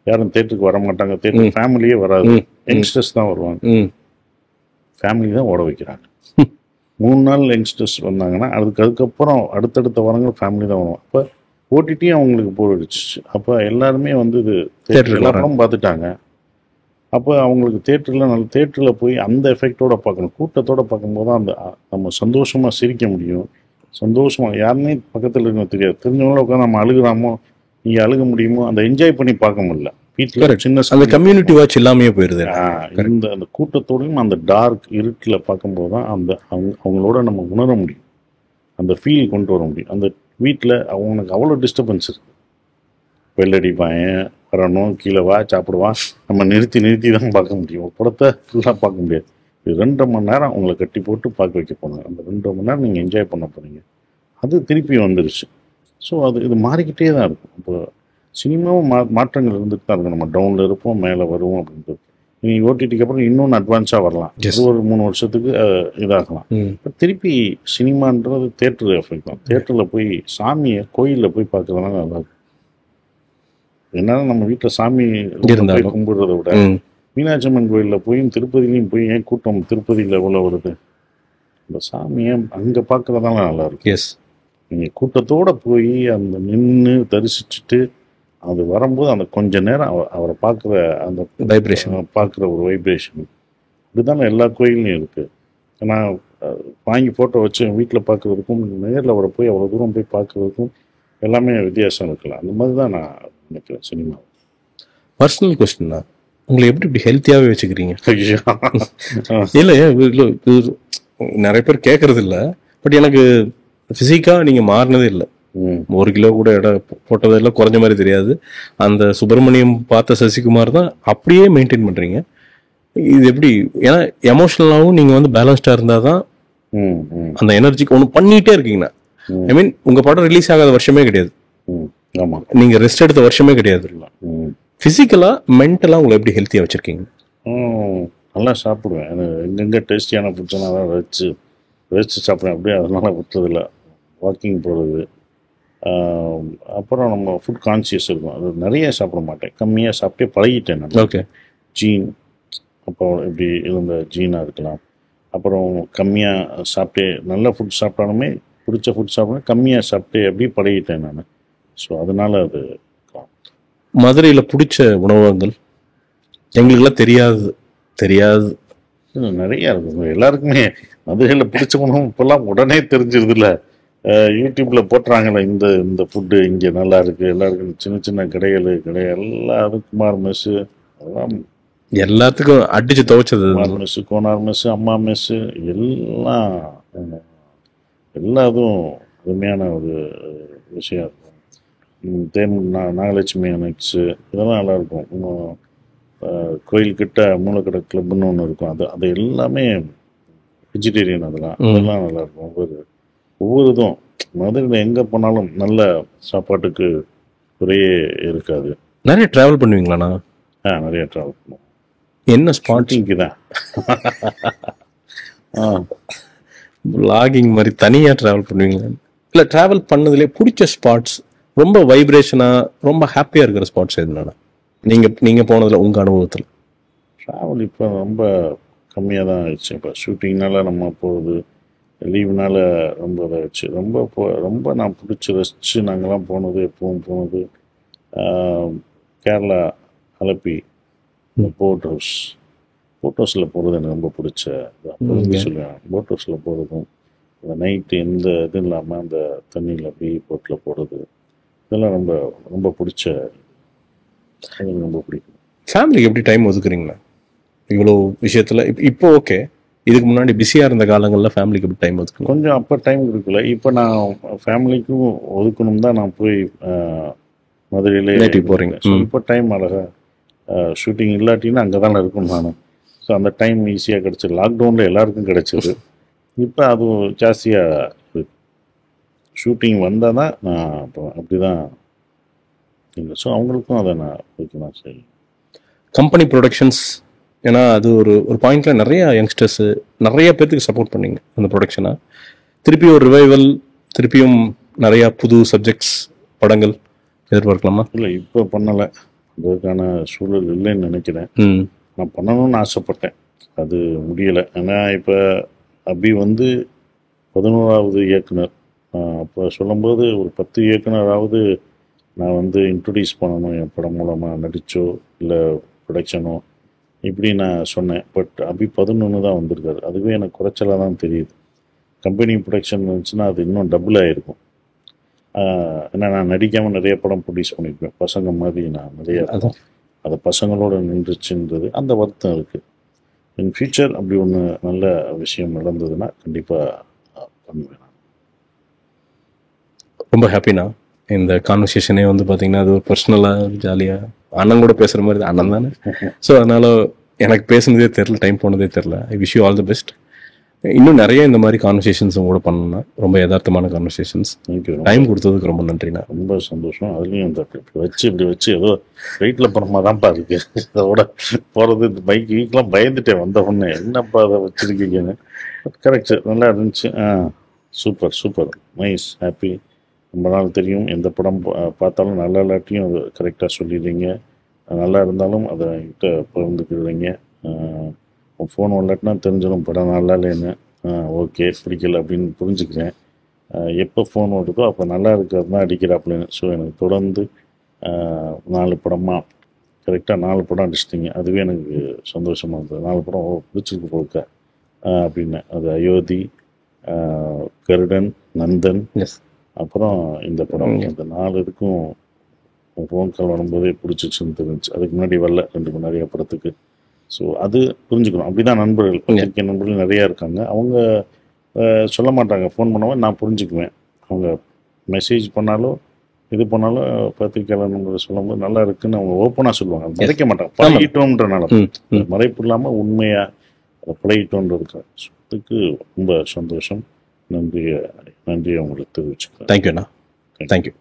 யாரும் தேட்டருக்கு வர மாட்டாங்க, தேட்டர் ஃபேமிலியே வராது, யங்ஸ்டர்ஸ் தான் வருவாங்க. ஃபேமிலி தான் ஓட வைக்கிறாங்க. 3 நாள் யங்ஸ்டர்ஸ் வந்தாங்கன்னா அதுக்கப்புறம் அடுத்தடுத்த வாரங்கள் ஃபேமிலி தான் வருவாங்க. அப்போ ஓடிடியும் அவங்களுக்கு போயிடுச்சு. அப்போ எல்லாருமே வந்து இது எல்லா படமும் பார்த்துட்டாங்க. அப்போ அவங்களுக்கு தேட்டரில் போய் அந்த எஃபெக்டோட பார்க்கணும், கூட்டத்தோடு பார்க்கும்போது தான் அந்த நம்ம சந்தோஷமாக சிரிக்க முடியும். சந்தோஷமாக யாருமே பக்கத்தில் இருக்கணும் தெரியாது. தெரிஞ்சவங்கள உட்காந்து நம்ம அழுகிறாமோ, நீங்கள் அழுக முடியுமோ, அந்த என்ஜாய் பண்ணி பார்க்க முடியல. வீட்டில் சின்ன அந்த கம்யூனிட்டி வாட்ச் எல்லாமே போயிடுது. அந்த கூட்டத்தோடையும் அந்த டார்க் இருட்டில் பார்க்கும்போது தான் அவங்களோட நம்ம உணர முடியும், அந்த ஃபீல் கொண்டு வர முடியும். அந்த வீட்டில் அவங்களுக்கு அவ்வளோ டிஸ்டர்பன்ஸ் இருக்குது. வெள்ளடிப்பான், வரணும், கீழே வா, சாப்பிடுவான். நம்ம நிறுத்தி தான் பார்க்க முடியும். ஒரு படத்தை ஃபுல்லாக பார்க்க முடியாது. இது 2.5 மணி நேரம் உங்களை கட்டி போட்டு பார்க்க வைக்க போனாங்க. அந்த 2.5 மணி நேரம் நீங்கள் என்ஜாய் பண்ண போகிறீங்க. அது திருப்பி வந்துருச்சு. ஸோ இது மாறிக்கிட்டே தான் இருக்கும். இப்போ சினிமாவும் மாற்றங்கள் இருந்துட்டு தான் இருக்கும். நம்ம டவுனில் இருப்போம், மேலே வருவோம் அப்படின்றது. நீ ஓடிடிக்கு அப்புறம் இன்னொன்று அட்வான்ஸாக வரலாம். Yes. அது ஒரு 3 வருஷத்துக்கு இதாகலாம். இப்ப திருப்பி சினிமான்றது தேட்டர் எஃபெக்ட் தான். தேட்டரில் போய் சாமியை கோயிலில் போய் பார்க்கறதுனால நல்லா இருக்கும். என்னன்னா நம்ம வீட்டில் சாமி போய் இருந்தாலும். கும்பிடுறத விட மீனாட்சி அம்மன் கோயிலில் போயும் திருப்பதிலையும் போய் ஏன் கூட்டம் திருப்பதியில் எவ்வளோ வருது? இந்த சாமியை அங்கே பார்க்கறதால நல்லா இருக்கும். எஸ். நீங்கள் கூட்டத்தோடு போய் அந்த நின்று தரிசிச்சுட்டு அது வரும்போது அந்த கொஞ்ச நேரம் அவரை பார்க்குற அந்த வைப்ரேஷன். பார்க்குற ஒரு வைப்ரேஷன் இதுதானே எல்லா கோயில்லையும் இருக்குது. நான் வாங்கி ஃபோட்டோ வச்சு வீட்டில் பார்க்குறதுக்கும் நேரில் அவரை போய் அவ்வளோ தூரம் போய் பார்க்குறதுக்கும் எல்லாமே வித்தியாசம் இருக்கலாம். அந்த மாதிரி தான் நான் நினைக்கிறேன் சினிமா. பர்சனல் கொஸ்டின் தான், உங்களை எப்படி இப்படி ஹெல்த்தியாகவே வச்சுக்கிறீங்க? இல்லை நிறைய பேர் கேட்கறது இல்லை, பட் எனக்கு ஃபிசிக்காக நீங்கள் மாறினதே இல்லை. 1 கிலோ கூட இடம் போட்டதில்லை, குறைஞ்ச மாதிரி தெரியாது. அந்த சுப்பிரமணியம் பார்த்த சசிகுமார் தான் அப்படியே மெயின்டைன் பண்ணுறீங்க. இது எப்படி? ஏன்னா எமோஷனலாகவும் நீங்கள் வந்து பேலன்ஸ்டாக இருந்தால் தான் அந்த எனர்ஜிக்கு ஒன்று பண்ணிகிட்டே இருக்கீங்கன்னா. ஐ மீன் உங்கள் படம் ரிலீஸ் ஆகாத வருஷமே கிடையாது, ஆமாம், நீங்கள் ரெஸ்ட் எடுத்த வருஷமே கிடையாது. ஃபிசிக்கலாக மென்டலாக உங்களை எப்படி ஹெல்த்தியாக வச்சுருக்கீங்க? நல்லா சாப்பிடுவேன். எங்கெங்கே டேஸ்டியான ஃபுட்ஸ்லாம் தான் ரசித்து சாப்பிடுவேன். அப்படியே அதனால் விட்டுறதில்ல. வாக்கிங் போகிறது, அப்புறம் நம்ம ஃபுட் கான்சியஸ் இருக்கும். அது நிறைய சாப்பிட மாட்டேன், கம்மியாக சாப்பிட்டே பழகிட்டேன் நான். ஓகே. ஜீன் அப்போ இப்படி இருந்த ஜீனாக இருக்கலாம். அப்புறம் கம்மியாக சாப்பிட்டே நல்ல ஃபுட் சாப்பிட்டாலுமே பிடிச்ச ஃபுட் சாப்பிட்டா கம்மியாக சாப்பிட்டே அப்படியே பழகிட்டேன் நான். ஸோ அதனால் அது மதுரையில் பிடிச்ச உணவகங்கள் எங்களுக்கெல்லாம் தெரியாது நிறையா இருக்கும். எல்லாருக்குமே மதுரையில் பிடிச்ச உணவு இப்போல்லாம் உடனே தெரிஞ்சிருதுல்ல. யூடியூப்பில் போட்டுறாங்கல்ல, இந்த ஃபுட்டு இங்கே நல்லா இருக்குது. எல்லாருக்கும் சின்ன சின்ன கடைகள் எல்லாரும் குமார் மெஸ்ஸு அதெல்லாம் எல்லாத்துக்கும் அடிச்சு துவைச்சது. குமார் மெஸ்ஸு, கோனார் மெஸ்ஸு, அம்மா மெஸ்ஸு எல்லாம் எல்லாதும் அருமையான ஒரு விஷயம் இருக்கும். நாகலட்சுமி அனெக்ஸு இதெல்லாம் நல்லாயிருக்கும். இன்னும் கோயில்கிட்ட மூலக்கடை கிளப்னு ஒன்று இருக்கும். அது எல்லாமே வெஜிடேரியன். அதெல்லாம் நல்லாயிருக்கும். ஒவ்வொரு இதுவும் மதுரையில் எங்கே போனாலும் நல்ல சாப்பாட்டுக்கு குறையே இருக்காது. நிறைய ட்ராவல் பண்ணுவீங்களாண்ணா? நிறைய ட்ராவல் பண்ணுவோம். என்ன ஸ்பாட்டிங்க்கு தான் லாகிங் மாதிரி தனியாக ட்ராவல் பண்ணுவீங்களா? இல்லை ட்ராவல் பண்ணதுலேயே பிடிச்ச ஸ்பாட்ஸ், ரொம்ப வைப்ரேஷனாக ரொம்ப ஹாப்பியாக இருக்கிற ஸ்பாட்ஸ் எதுனா நீங்கள் போனதில் உங்கள் அனுபவத்தில்? ட்ராவல் இப்போ ரொம்ப கம்மியாக தான் ஆயிடுச்சு. இப்போ ஷூட்டிங்னால நம்ம போகிறது, லீவுனால ரொம்ப இதாகிடுச்சு. ரொம்ப நான் பிடிச்சி ரசித்து நாங்கள்லாம் போனது, எப்பவும் போனது கேரளா அலப்பி போட் ஹவுஸில் போகிறது எனக்கு ரொம்ப பிடிச்ச சொல்லுவேன். போட் ஹவுஸில் போகிறதும் அந்த நைட்டு எந்த இதுவும் இல்லாமல் அந்த தண்ணியில் போய் போட்டில் போகிறது இதெல்லாம் ரொம்ப ரொம்ப பிடிச்ச, எனக்கு ரொம்ப பிடிக்கும். ஃபேமிலிக்கு எப்படி டைம் ஒதுக்குறீங்களா இவ்வளோ விஷயத்தில்? இப்போ ஓகே, இதுக்கு முன்னாடி பிஸியாக இருந்த காலங்களில் ஃபேமிலிக்கு எப்படி டைம் ஒதுக்கணும்? கொஞ்சம் அப்போ டைம் இருக்குல்ல. இப்போ நான் ஃபேமிலிக்கும் ஒதுக்கணும் தான் நான் போய் மதுரையிலே போகிறீங்க. இப்போ டைம் அழகாக ஷூட்டிங் இல்லாட்டின்னா அங்கே தானே இருக்கணும் நான். ஸோ அந்த டைம் ஈஸியாக கிடச்சிது. லாக்டவுனில் எல்லாருக்கும் கிடச்சிது. இப்போ அது ஜாஸ்தியாக இருக்கு. ஷூட்டிங் வந்தால் தான் நான் இப்போ அப்படி தான் இல்லை. ஸோ அவங்களுக்கும் அதை நான் வைக்கலாம். சரி, கம்பெனி ப்ரொடக்ஷன்ஸ், ஏன்னா அது ஒரு பாயிண்டில் நிறையா யங்ஸ்டர்ஸு நிறைய பேர்த்துக்கு சப்போர்ட் பண்ணிங்க அந்த ப்ரொடக்ஷனை. திருப்பியும் ஒரு ரிவைவல், திருப்பியும் நிறையா புது சப்ஜெக்ட்ஸ் படங்கள் எதிர்பார்க்கலாமா? இல்லை, இப்போ பண்ணலை. அதுக்கான சூழல் இல்லைன்னு நினைக்கிறேன். நான் பண்ணணும்னு ஆசைப்பட்டேன், அது முடியலை. ஏன்னா இப்போ அபி 11வது இயக்குனர். அப்போ சொல்லும்போது ஒரு 10 இயக்குனராவது நான் இன்ட்ரடியூஸ் பண்ணணும் என் படம் மூலமாக, நடித்தோ இல்லை ப்ரொடக்ஷனோ, இப்படி நான் சொன்னேன். பட் அபி 11 தான் வந்திருக்காரு. அதுவே எனக்கு குறைச்சலாக தான் தெரியுது. கம்பெனி ப்ரொடக்ஷன் இருந்துச்சுன்னா அது இன்னும் டபுள் ஆகிருக்கும். ஏன்னா நான் நடிக்காமல் நிறைய படம் ப்ரொடியூஸ் பண்ணியிருப்பேன். பசங்க மாதிரி நான் நிறைய அதை பசங்களோட நின்றுச்சுன்றது அந்த வருத்தம் இருக்குது. இன் ஃபியூச்சர் அப்படி ஒன்று நல்ல விஷயம் நடந்ததுன்னா கண்டிப்பாக பண்ணுவேன். ரொம்ப ஹாப்பிண்ணா. இந்த கான்வர்சேஷனே பார்த்தீங்கன்னா அது ஒரு பர்சனலாக ஜாலியாக அண்ணன் கூட பேசுகிற மாதிரி அண்ணன் தானே. ஸோ அதனால் எனக்கு பேசுனதே தெரில, டைம் போனதே தெரில. I wish you all the best. இன்னும் நிறைய இந்த மாதிரி கான்வர்சேஷன்ஸ் கூட பண்ணணும்னா, ரொம்ப யதார்த்தமான கான்வர்சேஷன்ஸ். தேங்க்யூ. டைம் கொடுத்ததுக்கு ரொம்ப நன்றிண்ணா. ரொம்ப சந்தோஷம். அதுலேயும் இந்த இப்படி வச்சு ஏதோ வெயிட்டில் போகிற தான்ப்பா இருக்கு. அதோட போகிறது இந்த பைக் வீக்கெலாம் பயந்துட்டேன் வந்த உடனே, என்னப்பா அதை வச்சுருக்கீங்கன்னு. கரெக்ட், நல்லா இருந்துச்சு. Super super, nice, happy. ரொம்ப நாள் தெரியும், எந்த படம் பார்த்தாலும் நல்லா இல்லாட்டியும் அது கரெக்டாக சொல்லிடுறீங்க, நல்லா இருந்தாலும் அதை என்கிட்ட பகிர்ந்துக்கிடுறீங்க. ஃபோன் வரலாட்டினா தெரிஞ்சிடும் படம் நல்லா இல்லைன்னு. ஓகே, பிடிக்கல அப்படின்னு புரிஞ்சுக்கிறேன். எப்போ ஃபோன் வருதோ அப்போ நல்லா இருக்கிறது தான் அடிக்கிறாப்புலன்னு. ஸோ எனக்கு தொடர்ந்து 4 படமாக கரெக்டாக 4 படம் அடிச்சிட்டிங்க. அதுவே எனக்கு சந்தோஷமாக இருந்தது. 4 படம் பிடிச்சிருக்கு போக்க அப்படின்னு. அது அயோத்தி, கருடன், நந்தன், அப்புறம் இந்த படம். அந்த 4 இதுக்கும் ஃபோன் கால் வரும்போதே பிடிச்சிச்சுன்னு தெரிஞ்சிச்சு. அதுக்கு முன்னாடி வரல 2 மணி நிறைய படத்துக்கு. ஸோ அது புரிஞ்சுக்கணும். அப்படி தான் நண்பர்கள், பத்திரிக்கை நண்பர்கள் நிறையா இருக்காங்க. அவங்க சொல்ல மாட்டாங்க, ஃபோன் பண்ணுவோம், நான் புரிஞ்சுக்குவேன். அவங்க மெசேஜ் பண்ணாலும் இது பண்ணாலும் பத்திரிக்கையாளர் நண்பர்கள் சொல்லும்போது நல்லா இருக்குன்னு அவங்க ஓப்பனாக சொல்லுவாங்க. மறைக்க மாட்டாங்க, பழகிட்டோன்றனால. மறைப்பு இல்லாமல் உண்மையாக அதை பழகிட்டோன்றதுக்கு அதுக்கு ரொம்ப சந்தோஷம். நன்றியை உங்களுக்கு தெரிவிச்சுக்கிறேன். தேங்க்யூண்ணா. தேங்க்யூ.